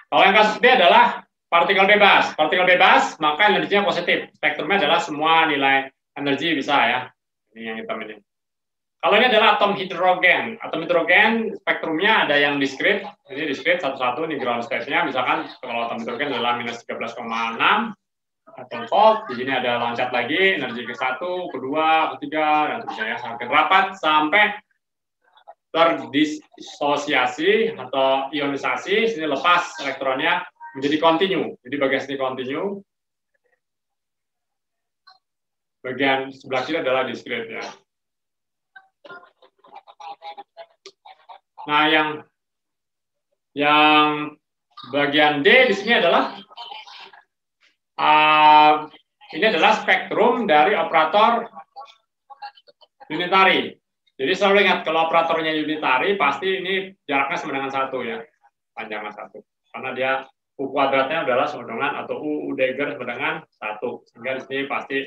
Kalau yang kasus B adalah partikel bebas. Partikel bebas, maka energinya positif. Spektrumnya adalah semua nilai energi bisa ya. Ini yang hitam ini. Kalau ini adalah atom hidrogen. Atom hidrogen spektrumnya ada yang diskrit. Ini diskrit satu-satu, ini ground state-nya. Misalkan kalau atom hidrogen adalah minus 13,6 atom volt. Di sini ada loncat lagi, energi ke-1, ke-2, ke-3, dan seterusnya ya. Sampai rapat sampai terdisosiasi atau ionisasi. Sini lepas elektronnya menjadi kontinu. Jadi bagian sini kontinu. Bagian sebelah kiri adalah diskrit ya. Nah, yang bagian D di sini adalah ini adalah spektrum dari operator unitary. Jadi selalu ingat kalau operatornya unitary pasti ini jaraknya sama dengan 1 ya, panjangnya 1. Karena dia U kuadratnya adalah sama dengan atau U Dagger sama dengan 1. Sehingga di sini pasti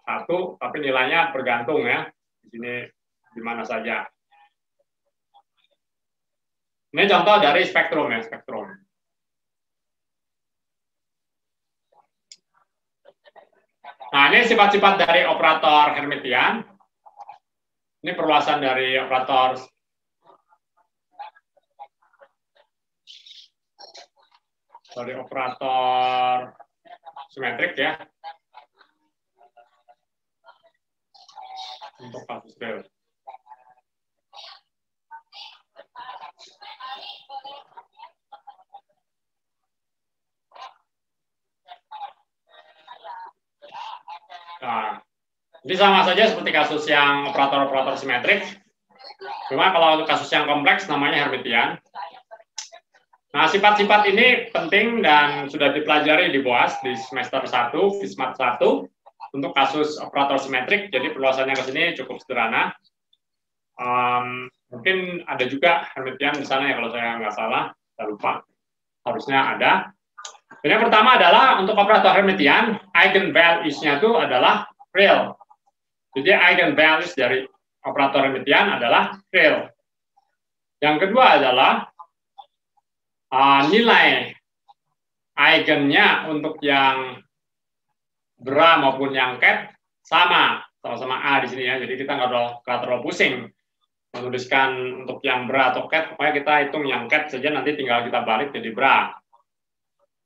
1, tapi nilainya bergantung ya. Di sini di mana saja. Ini contoh dari spektrum ya, spektrum. Nah, ini sifat-sifat dari operator Hermitian. Ini perluasan dari operator simetrik ya. Untuk kasus real. Nah, ini sama saja seperti kasus yang operator-operator simetrik. Cuma kalau untuk kasus yang kompleks namanya Hermitian. Nah, sifat-sifat ini penting dan sudah dipelajari di BOAS di semester 1, FISMAT 1 untuk kasus operator simetrik. Jadi perluasannya ke sini cukup sederhana. Mungkin ada juga Hermitian di sana ya kalau saya nggak salah, saya lupa. Harusnya ada. Dan yang pertama adalah untuk operator Hermitian, eigenvalues-nya itu adalah real. Jadi eigenvalues dari operator Hermitian adalah real. Yang kedua adalah nilai eigennya untuk yang bra maupun yang cat sama-sama A di sini ya. Jadi kita nggak terlalu pusing menuliskan untuk yang bra atau cat. Pokoknya kita hitung yang cat saja, nanti tinggal kita balik jadi bra.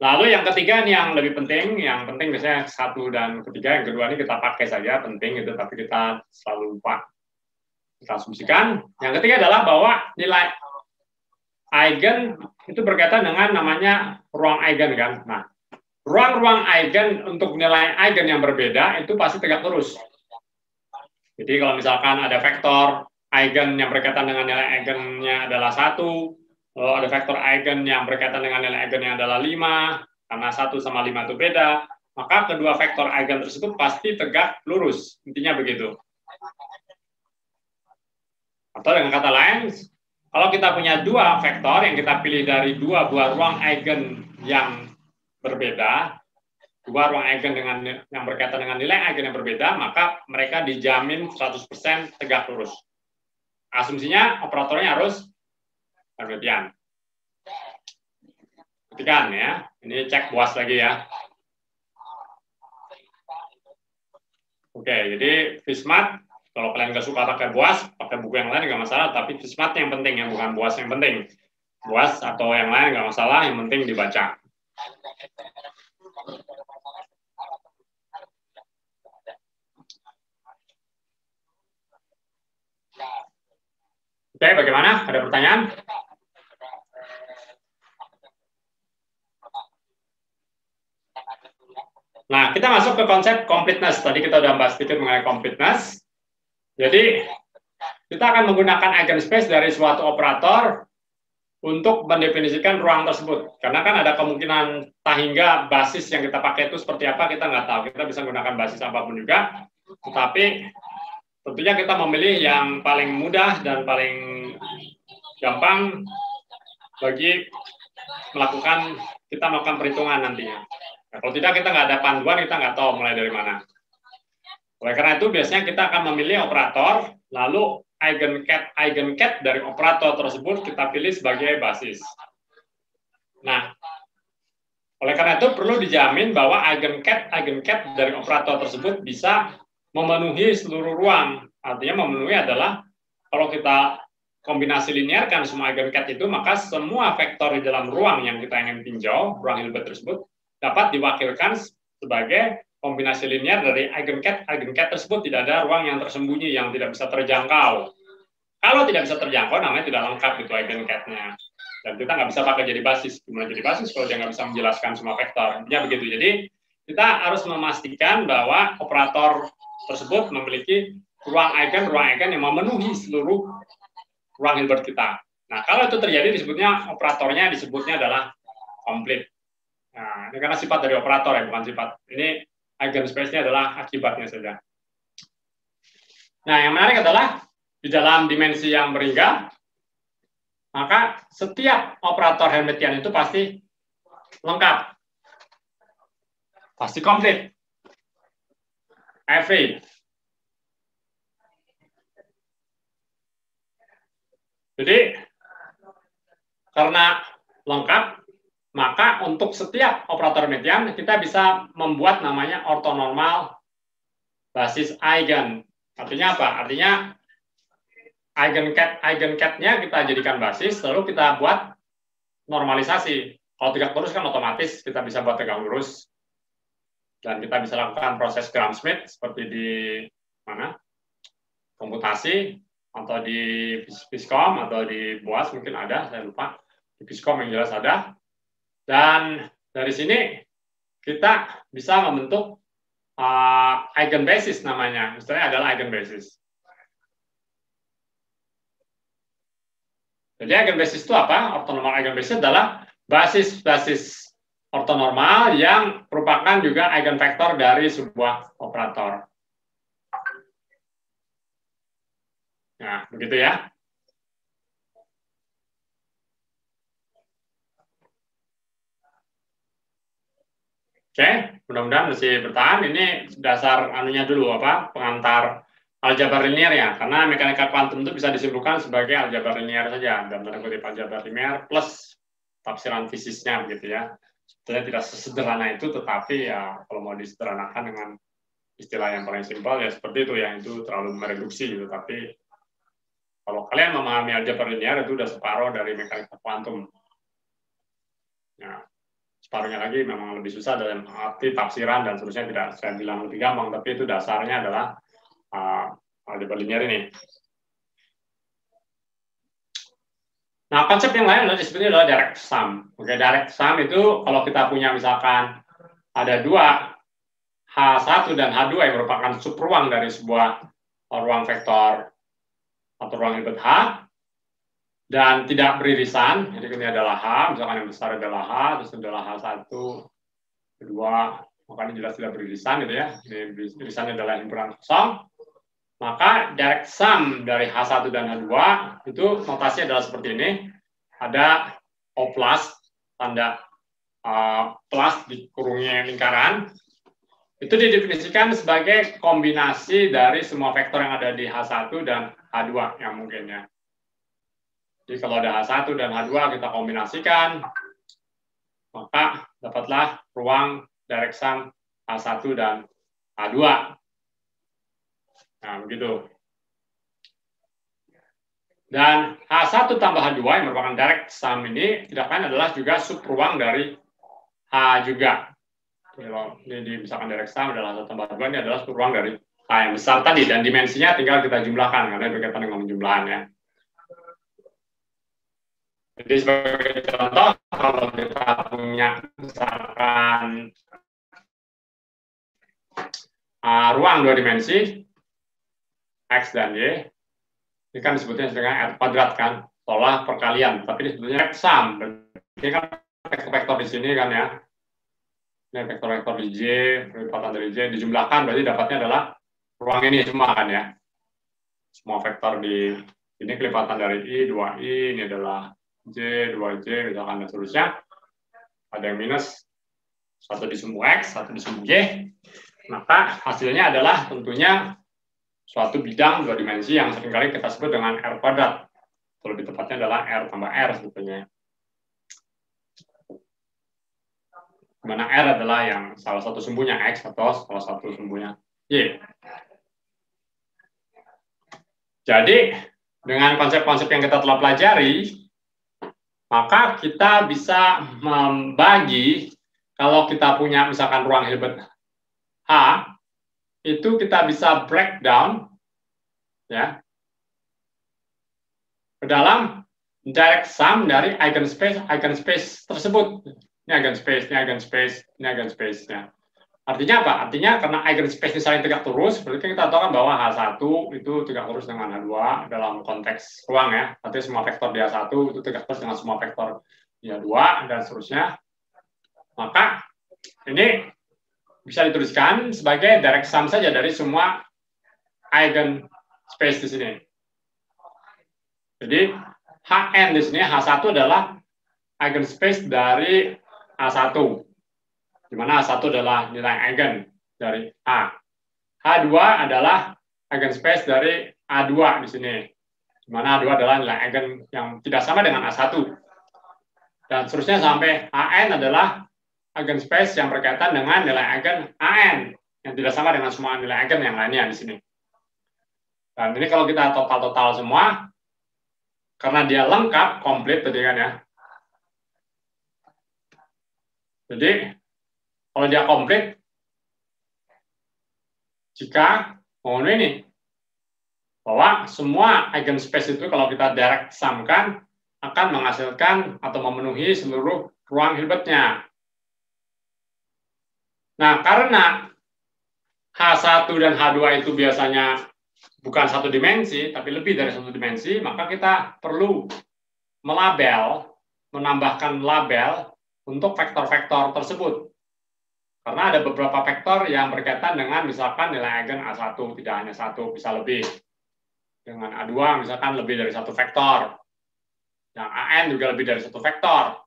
Lalu yang ketiga ini yang lebih penting, biasanya 1 dan ketiga, yang kedua ini kita pakai saja, penting itu, tapi kita selalu lupa. Kita asumsikan. Yang ketiga adalah bahwa nilai eigen itu berkaitan dengan namanya ruang eigen kan. Nah, ruang-ruang eigen untuk nilai eigen yang berbeda itu pasti tegak lurus. Jadi kalau misalkan ada vektor eigen yang berkaitan dengan nilai eigennya adalah 1, lalu ada vektor eigen yang berkaitan dengan nilai eigennya adalah 5, karena 1 sama 5 itu beda, maka kedua vektor eigen tersebut pasti tegak lurus. Intinya begitu. Atau dengan kata lain, kalau kita punya dua vektor yang kita pilih dari dua buah ruang eigen yang berbeda, dua ruang eigen yang berkaitan dengan nilai eigen yang berbeda, maka mereka dijamin 100% tegak lurus. Asumsinya operatornya harus Hermitian. Ketikan ya, ini cek BOAS lagi ya. Oke, jadi FISMAT, kalau kalian nggak suka pakai BOAS, pakai buku yang lain nggak masalah, tapi FISMAT yang penting ya, bukan BOAS yang penting. BOAS atau yang lain nggak masalah, yang penting dibaca. Oke, bagaimana? Ada pertanyaan? Nah, kita masuk ke konsep completeness. Tadi kita udah bahas sedikit mengenai completeness. Jadi, kita akan menggunakan eigenspace dari suatu operator untuk mendefinisikan ruang tersebut. Karena kan ada kemungkinan hingga basis yang kita pakai itu seperti apa, kita nggak tahu. Kita bisa menggunakan basis apapun juga. Tetapi, tentunya kita memilih yang paling mudah dan paling gampang bagi kita melakukan perhitungan nantinya. Nah, kalau tidak, kita nggak ada panduan, kita nggak tahu mulai dari mana. Oleh karena itu, biasanya kita akan memilih operator, lalu eigencat dari operator tersebut kita pilih sebagai basis. Nah, oleh karena itu perlu dijamin bahwa eigencat dari operator tersebut bisa memenuhi seluruh ruang. Artinya memenuhi adalah kalau kita kombinasi linearkan semua eigencat itu, maka semua vektor di dalam ruang yang kita ingin tinjau, ruang Hilbert tersebut, dapat diwakilkan sebagai kombinasi linear dari eigencat tersebut. Tidak ada ruang yang tersembunyi yang tidak bisa terjangkau. Kalau tidak bisa terjangkau, namanya tidak lengkap itu eigencatnya. Dan kita nggak bisa pakai jadi basis. Gimana jadi basis kalau dia nggak bisa menjelaskan semua vektor? Intinya begitu. Jadi kita harus memastikan bahwa operator tersebut memiliki ruang eigen yang memenuhi seluruh ruang Hilbert kita. Nah, kalau itu terjadi disebutnya operatornya adalah complete. Nah, ini karena sifat dari operator ya, bukan sifat. Ini eigenspace-nya adalah akibatnya saja. Nah, yang menarik adalah di dalam dimensi yang berhingga, maka setiap operator Hermitian itu pasti lengkap. Pasti komplit. Every. Jadi, karena lengkap, maka untuk setiap operator Hermitian kita bisa membuat namanya ortonormal basis eigen. Artinya apa? Artinya eigencat-nya kita jadikan basis, lalu kita buat normalisasi. Kalau tegak lurus kan otomatis kita bisa buat tegak lurus. Dan kita bisa lakukan proses Gram-Schmidt seperti di mana? Komputasi, atau di Viscom, atau di Boas mungkin ada, saya lupa. Di Viscom yang jelas ada. Dan dari sini kita bisa membentuk eigenbasis namanya. Misalnya adalah eigenbasis. Jadi eigenbasis itu apa? Ortonormal eigenbasis adalah basis-basis ortonormal yang merupakan juga eigenvektor dari sebuah operator. Nah, begitu ya. Oke, mudah-mudahan masih bertahan. Ini dasar anunya dulu, apa? Pengantar aljabar linear ya, karena mekanika kuantum itu bisa disimpulkan sebagai aljabar linear saja, dalam tanda kutip aljabar linear plus tafsiran fisisnya begitu ya. Sebetulnya tidak sesederhana itu, tetapi ya kalau mau disederhanakan dengan istilah yang paling simpel ya seperti itu ya, itu terlalu mereduksi gitu. Tapi kalau kalian memahami aljabar linear itu udah separuh dari mekanika kuantum. Ya, separuhnya lagi memang lebih susah dalam arti tafsiran dan seterusnya, tidak saya bilang lebih gampang, tapi itu dasarnya adalah aljabar linear ini. Nah, konsep yang lain adalah disebutnya adalah direct sum. Oke, direct sum itu kalau kita punya misalkan ada dua H1 dan H2 yang merupakan subruang dari sebuah ruang vektor atau ruang Hilbert H dan tidak beririsan. Jadi ini adalah H, misalkan yang besar adalah H, terus adalah H1, kedua, makanya jelas tidak beririsan gitu ya. Ini irisannya adalah himpunan kosong. Maka direct sum dari H1 dan H2 itu notasinya adalah seperti ini. Ada O plus, tanda plus dikurungnya lingkaran. Itu didefinisikan sebagai kombinasi dari semua vektor yang ada di H1 dan H2 yang mungkin ya. Jadi kalau ada H1 dan H2 kita kombinasikan, maka dapatlah ruang direct sum H1 dan H2. Nah, begitu. Dan H1 tambah H2 yang merupakan direct sum ini tidak lain adalah juga subruang dari H juga. Jadi misalkan direct sum adalah H1 tambah H2 ini adalah subruang dari H yang besar tadi, dan dimensinya tinggal kita jumlahkan karena berkaitan dengan penjumlahan ya. Jadi sebagai contoh, kalau kita punya misalkan ruang dua dimensi X dan Y, ini kan disebutnya dengan R kuadrat kan, seolah perkalian, tapi disebutnya direct sum. Ini kan vektor-vektor di sini kan ya, ini vektor-vektor di J, perlipatan dari J, dijumlahkan, berarti dapatnya adalah ruang ini semua kan ya. Semua vektor di ini kelipatan dari I, 2I, ini adalah J, 2J, misalkan dan seterusnya. Ada yang minus, satu di sumbu X, satu di sumbu Y, maka hasilnya adalah tentunya suatu bidang dua dimensi yang seringkali kita sebut dengan R kuadrat. Atau lebih tepatnya adalah R tambah R sebetulnya. Di mana R adalah yang salah satu sumbunya X atau salah satu sumbunya Y. Jadi, dengan konsep-konsep yang kita telah pelajari, maka kita bisa membagi, kalau kita punya misalkan ruang Hilbert H, itu kita bisa breakdown ya ke dalam direct sum dari eigenspace tersebut. Ini eigenspace, ini eigenspace, ini eigenspace-nya. Artinya apa? Artinya karena eigenspace ini saling tegak lurus, berarti kita tahu kan bahwa H1 itu tegak lurus dengan H2 dalam konteks ruang ya. Artinya semua vektor di H1 itu tegak lurus dengan semua vektor di H2 dan seterusnya. Maka ini bisa dituliskan sebagai direct sum saja dari semua eigenspace di sini. Jadi Hn di sini, H1 adalah eigenspace dari A1, di mana A1 adalah nilai eigen dari A. H2 adalah eigenspace dari A2 di sini, di mana A2 adalah nilai eigen yang tidak sama dengan A1. Dan seterusnya sampai Hn adalah eigenspace yang berkaitan dengan nilai eigen An yang tidak sama dengan semua nilai eigen yang lainnya di sini. Dan ini kalau kita total semua, karena dia lengkap, komplit tadi kan ya. Jadi, kalau dia komplit, jika memenuhi ini, bahwa semua eigenspace itu kalau kita direct sum-kan, akan menghasilkan atau memenuhi seluruh ruang Hilbertnya. Nah, karena H1 dan H2 itu biasanya bukan satu dimensi, tapi lebih dari satu dimensi, maka kita perlu melabel, menambahkan label untuk vektor-vektor tersebut. Karena ada beberapa vektor yang berkaitan dengan misalkan nilai eigen A1, tidak hanya satu, bisa lebih. Dengan A2 misalkan lebih dari satu vektor. Yang AN juga lebih dari satu vektor.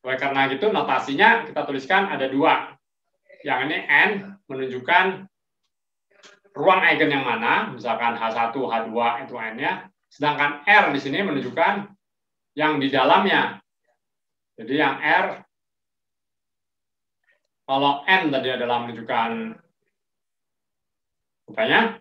Oleh karena itu notasinya kita tuliskan ada dua. Yang ini N menunjukkan ruang eigen yang mana, misalkan H1, H2 itu N-nya, sedangkan R di sini menunjukkan yang di dalamnya. Jadi yang R, kalau N tadi adalah menunjukkan rupanya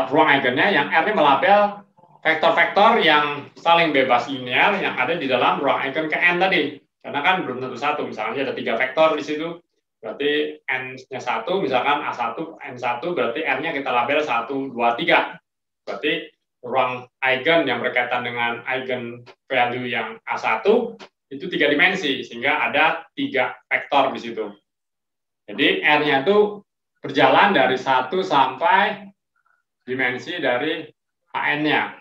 ruang eigennya, yang R ini melabel vektor-vektor yang saling bebas linear yang ada di dalam ruang eigen ke N tadi. Karena kan belum tentu satu, misalnya ada 3 vektor di situ, berarti N-nya 1, misalkan A1, N1, berarti R-nya kita label 1, 2, 3. Berarti ruang eigen yang berkaitan dengan eigen value yang A1, itu 3 dimensi, sehingga ada 3 vektor di situ. Jadi R-nya itu berjalan dari 1 sampai dimensi dari HN-nya.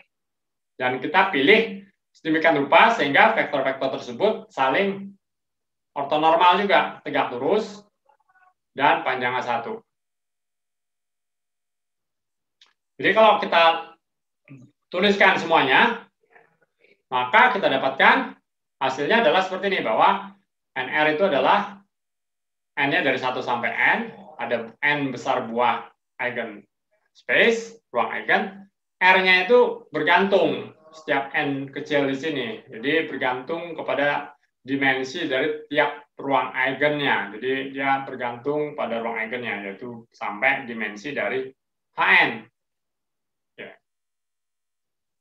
Dan kita pilih sedemikian rupa sehingga vektor-vektor tersebut saling ortonormal juga, tegak lurus, dan panjangnya 1. Jadi kalau kita tuliskan semuanya, maka kita dapatkan hasilnya adalah seperti ini, bahwa NR itu adalah N-nya dari 1 sampai N, ada N besar buah eigen space, ruang eigen, R-nya itu bergantung setiap N kecil di sini. Jadi bergantung kepada dimensi dari tiap ruang eigennya. Jadi dia bergantung pada ruang eigennya, yaitu sampai dimensi dari HN. Ya.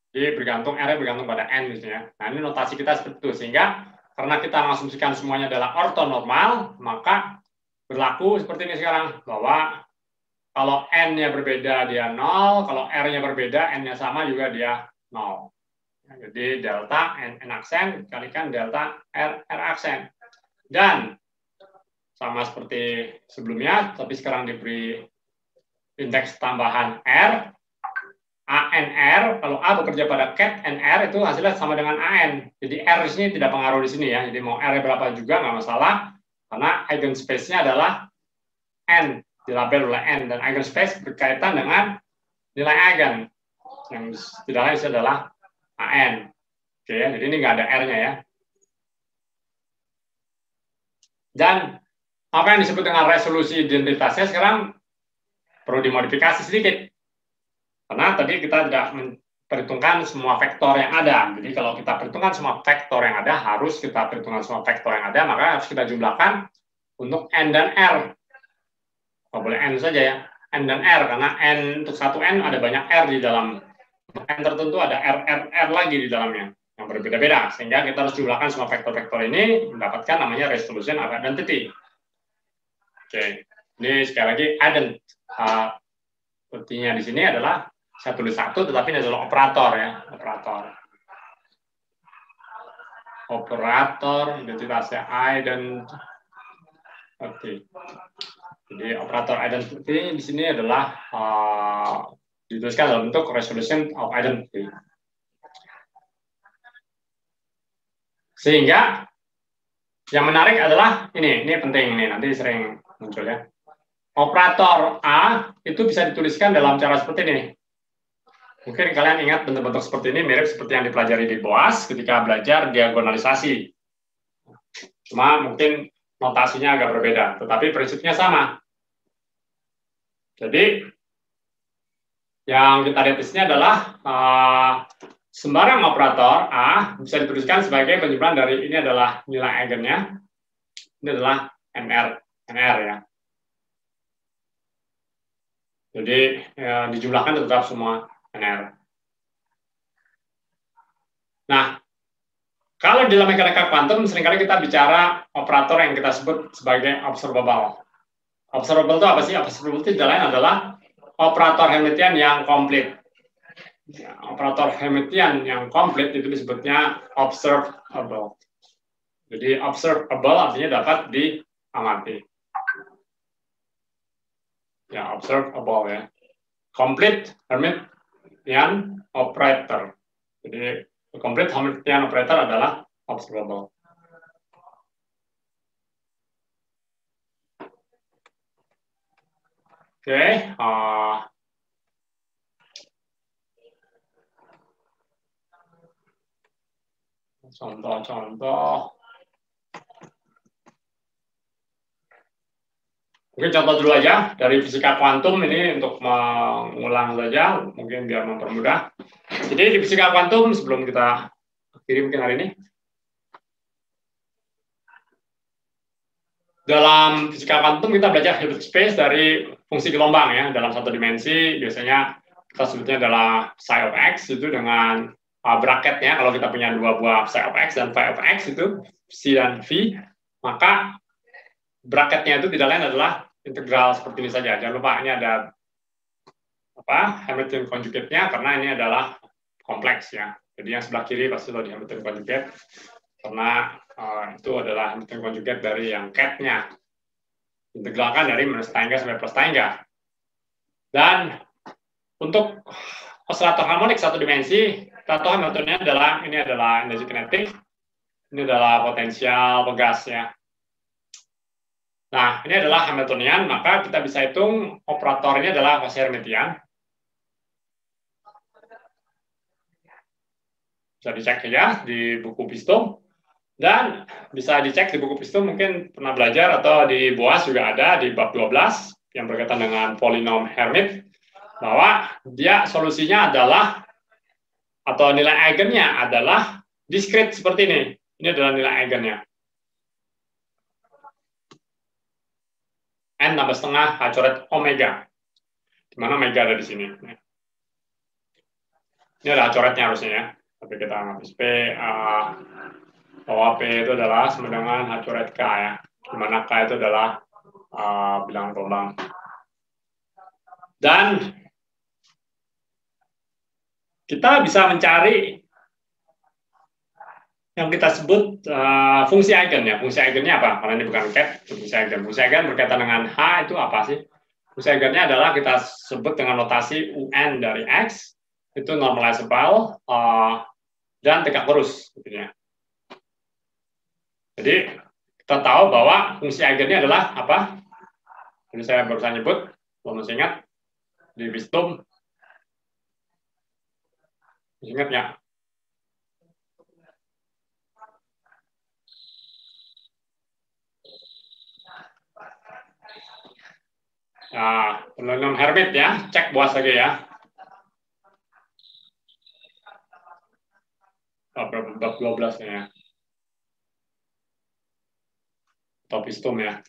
Jadi bergantung, R bergantung pada N misalnya. Nah ini notasi kita seperti itu. Sehingga karena kita mengasumsikan semuanya adalah ortonormal, maka berlaku seperti ini sekarang, bahwa kalau N-nya berbeda dia 0, kalau R-nya berbeda, N-nya sama juga dia 0. Jadi delta N aksen dikalikan delta R aksen. Dan sama seperti sebelumnya, tapi sekarang diberi indeks tambahan R, ANR, kalau A bekerja pada cat NR itu hasilnya sama dengan AN. Jadi R di sini tidak pengaruh di sini ya. Jadi mau R berapa juga nggak masalah, karena eigenspace-nya adalah N, dilabel oleh N, dan eigenspace berkaitan dengan nilai eigen. Yang tidak lain adalah AN. Oke, jadi ini nggak ada R-nya ya. Dan apa yang disebut dengan resolusi identitasnya sekarang perlu dimodifikasi sedikit. Karena tadi kita tidak memperhitungkan semua vektor yang ada. Jadi kalau kita perhitungkan semua vektor yang ada, harus kita perhitungkan semua vektor yang ada, maka harus kita jumlahkan untuk N dan R. Kalau boleh N saja ya, N dan R, karena N untuk satu N ada banyak R di dalam. N tertentu ada R lagi di dalamnya, yang berbeda-beda. Sehingga kita harus jumlahkan semua vektor-vektor ini, mendapatkan namanya resolution of identity. Oke, ini sekali lagi, ident. Artinya di sini adalah, saya tulis satu, tetapi ini adalah operator ya, operator identitasnya ident. Oke. Jadi operator identity di sini adalah dituliskan dalam bentuk resolution of identity. Sehingga yang menarik adalah ini penting nih, nanti sering muncul ya. Operator A itu bisa dituliskan dalam cara seperti ini. Mungkin kalian ingat bentuk-bentuk seperti ini mirip seperti yang dipelajari di BOAS ketika belajar diagonalisasi. Cuma mungkin notasinya agak berbeda, tetapi prinsipnya sama. Jadi yang kita lihat di sini adalah sembarang operator A bisa dituliskan sebagai penjumlahan dari ini adalah nilai eigennya, ini adalah NR ya. Jadi ya, dijumlahkan tetap semua NR. Nah, kalau di dalam mekanika kuantum seringkali kita bicara operator yang kita sebut sebagai observable. Observable itu apa sih? Observable itu tidak lain adalah operator Hermitian yang komplit. Ya, operator Hermitian yang komplit itu disebutnya observable. Jadi observable artinya dapat diamati. Ya, observable ya. Complete Hermitian operator. Jadi complete Hermitian operator adalah observable. Oke, contoh-contoh. Mungkin contoh dulu aja dari fisika kuantum ini untuk mengulang saja, mungkin biar mempermudah. Jadi di fisika kuantum sebelum kita akhiri mungkin hari ini, dalam fisika kuantum kita belajar Hilbert space dari fungsi gelombang ya dalam satu dimensi. Biasanya kita sebutnya adalah psi of x itu dengan bracketnya. Kalau kita punya dua buah psi of x dan phi of x itu psi dan v, maka bracketnya itu tidak lain adalah integral seperti ini saja. Jangan lupa ini ada Hamilton conjugate-nya karena ini adalah kompleks ya. Jadi yang sebelah kiri pasti lo di Hamilton conjugate karena itu adalah Hamilton conjugate dari yang cat-nya. Integralkan dari minus tangga sampai plus tangga. Dan untuk oscillator harmonik satu dimensi, kita tahu Hamiltonnya adalah ini adalah energi kinetik, ini adalah potensial pegas ya. Nah, ini adalah Hamiltonian, maka kita bisa hitung operator ini adalah quasi-Hermitian. Bisa dicek saja di buku Pistum. Dan bisa dicek di buku Pistum, mungkin pernah belajar, atau di Boas juga ada, di bab 12, yang berkaitan dengan polinom Hermit, bahwa dia solusinya adalah, atau nilai eigennya adalah diskrit seperti ini. Ini adalah nilai eigennya. N tambah setengah H coret omega. Di mana omega ada di sini. Ini adalah coretnya harusnya ya. Tapi kita ngapis P, bahwa P itu adalah sama dengan H coret K ya. Di mana K itu adalah bilangan gelombang. Dan kita bisa mencari yang kita sebut fungsi eigen ya. Fungsi eigennya apa? Karena ini bukan cat, fungsi eigen. Fungsi eigen berkaitan dengan H itu apa sih? Fungsi eigennya adalah kita sebut dengan notasi UN dari X, itu normalizable, dan tegak lurus. Jadi kita tahu bahwa fungsi eigennya adalah apa? Ini saya barusan nyebut, kalau masih ingat, di Pistum. Ingat ya? Nah, polinom Hermit ya, cek Boas lagi ya. Bab 12 ya. Atau Pistum ya.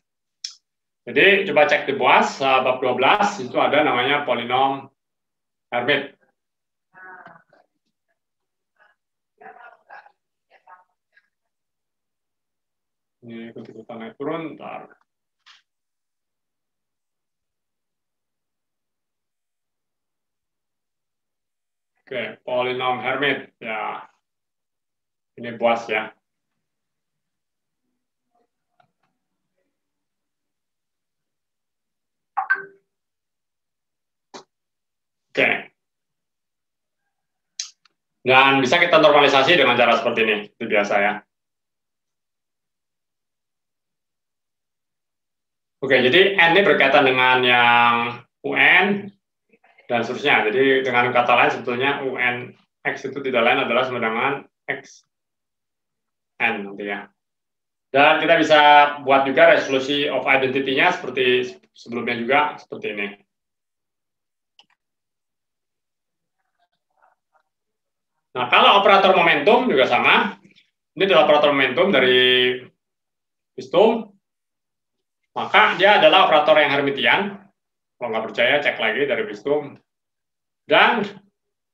Jadi coba cek di Boas, bab 12, itu ada namanya polinom Hermit. Ini ikut-ikutan naik turun, ntar. Oke, polinom Hermit ya. Ini Boas ya. Oke. Dan bisa kita normalisasi dengan cara seperti ini, itu biasa ya. Oke, jadi N ini berkaitan dengan yang UN dan seterusnya. Jadi dengan kata lain sebetulnya UN X itu tidak lain adalah sama dengan X N nanti ya. Dan kita bisa buat juga resolusi of identity-nya seperti sebelumnya juga seperti ini. Nah, kalau operator momentum juga sama. Ini adalah operator momentum dari Pistum. Maka dia adalah operator yang Hermitian. Kalau nggak percaya, cek lagi dari Vistum. Dan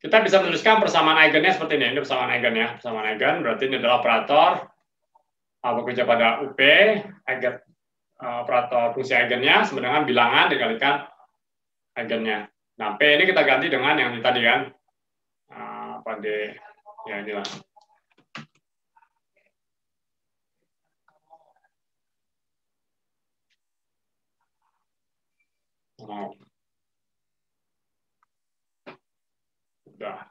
kita bisa menuliskan persamaan eigennya seperti ini. Ini persamaan eigen ya. Persamaan eigen berarti ini adalah operator bekerja pada UP, eigen, operator fungsi eigennya sama dengan bilangan dikalikan eigennya. Nah, P ini kita ganti dengan yang tadi kan. Pada ya inilah. Udah.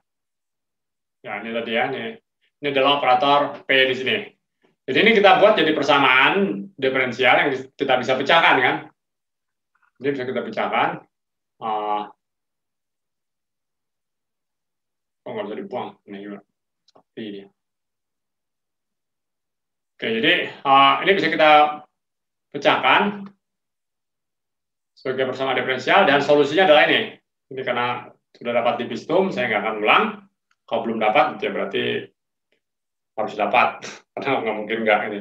Ya, ini tadi ya. Ini adalah operator P di sini. Jadi ini kita buat jadi persamaan diferensial yang kita bisa pecahkan kan. Ini bisa kita pecahkan. Oh, nggak bisa dibuang. Ini seperti ini. Oke, jadi ini bisa kita pecahkan sebagai persamaan diferensial dan solusinya adalah ini. Ini karena sudah dapat di Vistum, saya nggak akan ulang. Kalau belum dapat, ya berarti harus dapat. Karena nggak mungkin nggak ini.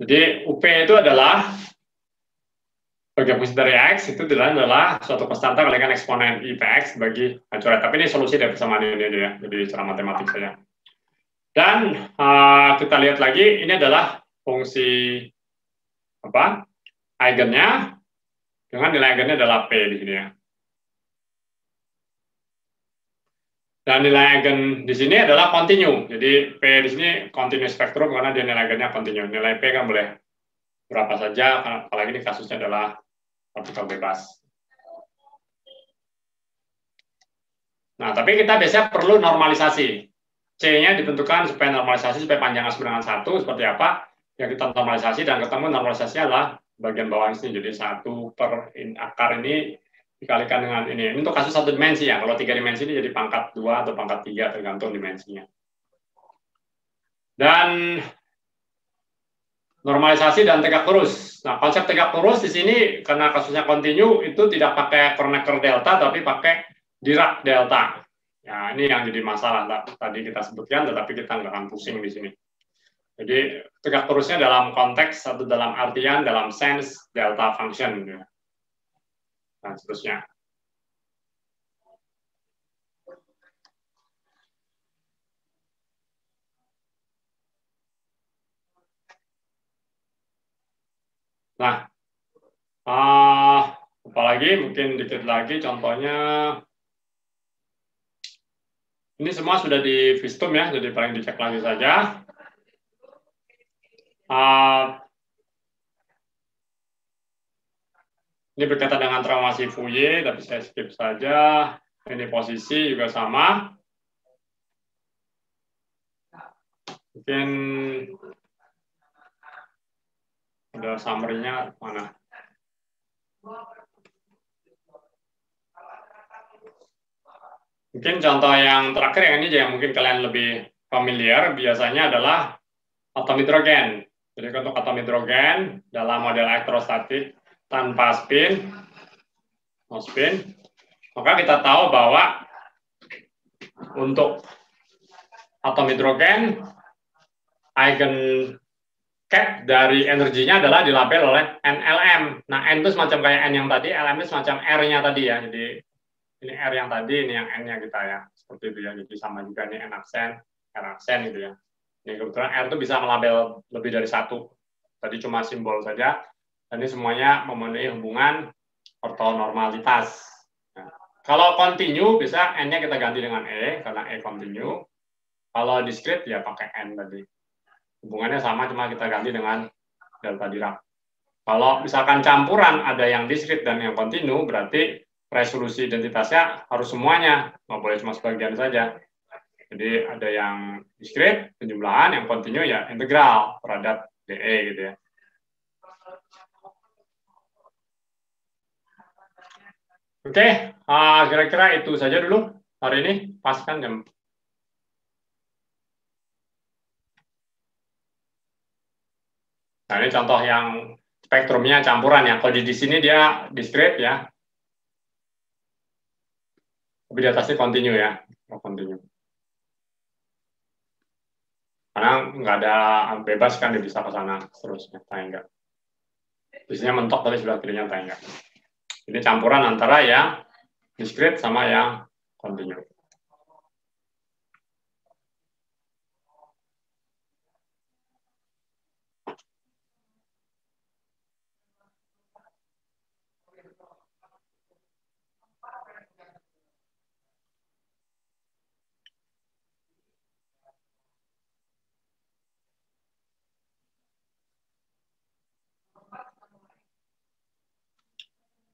Jadi UP itu adalah sebagai fungsi dari X itu adalah suatu konstanta kalikan eksponen I PX bagi coret. Tapi ini solusi dari persamaan ini aja ya, jadi secara matematik saja. Dan kita lihat lagi, ini adalah fungsi apa? Eigennya dengan nilai eigennya adalah P di sini ya. Dan nilai eigen di sini adalah kontinu. Jadi P di sini continuous spektrum karena dia nilai eigennya kontinu. Nilai P kan boleh berapa saja, apalagi ini kasusnya adalah partikel bebas. Nah, tapi kita biasanya perlu normalisasi. C-nya ditentukan supaya normalisasi, supaya panjang A sama dengan 1, seperti apa? Yang kita normalisasi dan ketemu normalisasinya adalah bagian bawah ini. Jadi 1 per akar ini dikalikan dengan ini. Ini untuk kasus 1 dimensi ya. Kalau 3 dimensi ini jadi pangkat 2 atau pangkat 3 tergantung dimensinya. Dan normalisasi dan tegak lurus. Nah, konsep tegak lurus di sini karena kasusnya kontinu itu tidak pakai Kronecker delta tapi pakai Dirac delta. Ya, ini yang jadi masalah tadi kita sebutkan, tetapi kita nggak akan pusing di sini. Jadi tegak lurusnya dalam konteks atau dalam artian dalam sense delta function gitu. Dan seterusnya. Nah, apalagi mungkin dikit lagi contohnya, ini semua sudah di Vistum ya, jadi paling dicek lagi saja. Ini berkaitan dengan transformasi Fourier, tapi saya skip saja. Ini posisi juga sama. Mungkin ada summary-nya mana? Mungkin contoh yang terakhir yang ini yang mungkin kalian lebih familiar biasanya adalah atom hidrogen. Jadi untuk atom hidrogen dalam model elektrostatik tanpa spin, no spin, maka kita tahu bahwa untuk atom hidrogen eigen cap dari energinya adalah dilabel oleh NLM. Nah, N itu semacam kayak N yang tadi, LM itu semacam R-nya tadi ya. Jadi ini R yang tadi, ini yang N-nya kita ya. Seperti itu ya. Jadi sama juga ini N aksen, R aksen gitu ya. Ini kebetulan R itu bisa melabel lebih dari 1. Tadi cuma simbol saja. Dan ini semuanya memenuhi hubungan ortonormalitas. Nah, kalau continue bisa N-nya kita ganti dengan E, karena E continue. Kalau discrete ya pakai N tadi. Hubungannya sama, cuma kita ganti dengan delta Dirac. Kalau misalkan campuran ada yang discrete dan yang kontinu, berarti resolusi identitasnya harus semuanya, nggak boleh cuma sebagian saja. Jadi ada yang discrete, penjumlahan, yang kontinu ya integral terhadap DE gitu ya. Oke, kira-kira itu saja dulu hari ini, pas kan jam. Nah, ini contoh yang spektrumnya campuran ya. Kalau di sini dia discrete ya. Tapi di atasnya continue ya. Continue. Karena nggak ada bebas kan, dia bisa ke sana seterusnya. Tanya enggak. Biasanya mentok tapi sebelah kirinya tanya enggak. Ini campuran antara yang discrete sama yang continue.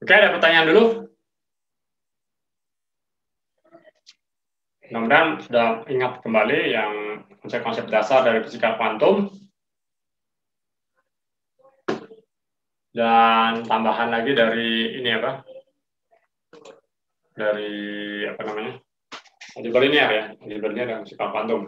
Oke, ada pertanyaan dulu? Mudah-mudahan sudah ingat kembali yang konsep-konsep dasar dari fisika kuantum. Dan tambahan lagi dari ini apa? Dari apa namanya? Algebra linear ya, algebra linear dan fisika kuantum.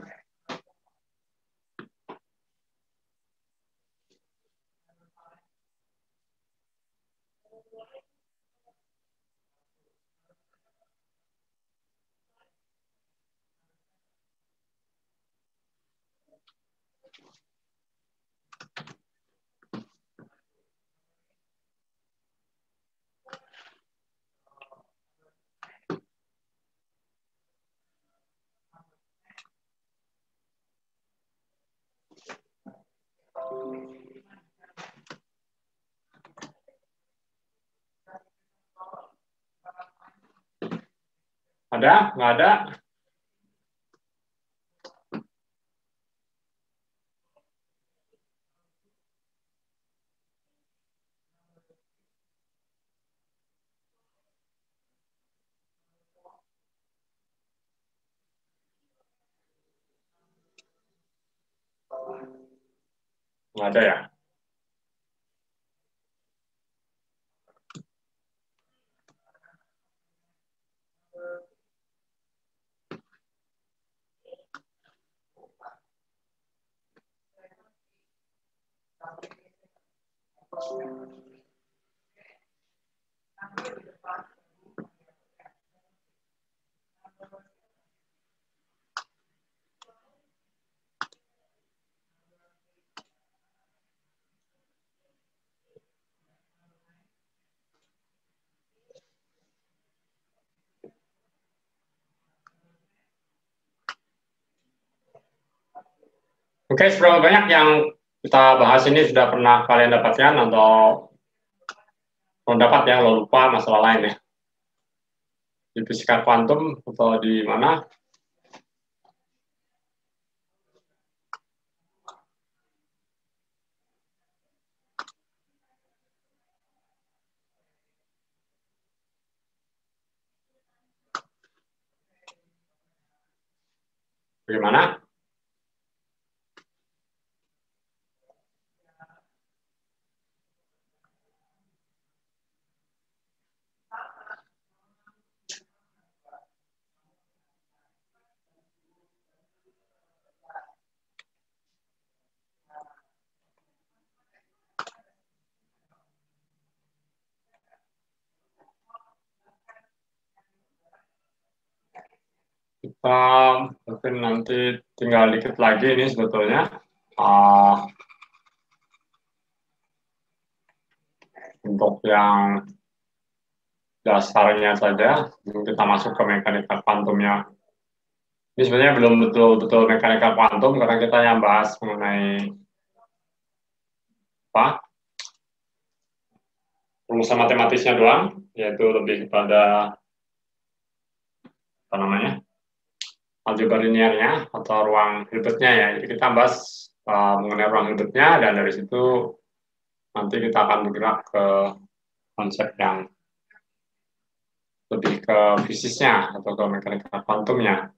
Ada? Nggak ada? Nggak ada ya? Oke, seberapa banyak yang kita bahas ini sudah pernah kalian dapatkan atau belum dapat ya, lo lupa masalah lain ya? Di fisika kuantum atau di mana? Bagaimana? Kita mungkin nanti tinggal dikit lagi ini sebetulnya. Untuk yang dasarnya saja, kita masuk ke mekanika kuantumnya. Ini sebenarnya belum betul-betul mekanika kuantum karena kita yang bahas mengenai apa? Rumusan matematisnya doang, yaitu lebih kepada apa namanya? Algebra linearnya atau ruang Hilbertnya ya. Jadi kita bahas mengenai ruang Hilbertnya dan dari situ nanti kita akan bergerak ke konsep yang lebih ke fisisnya atau ke mekanika kuantumnya.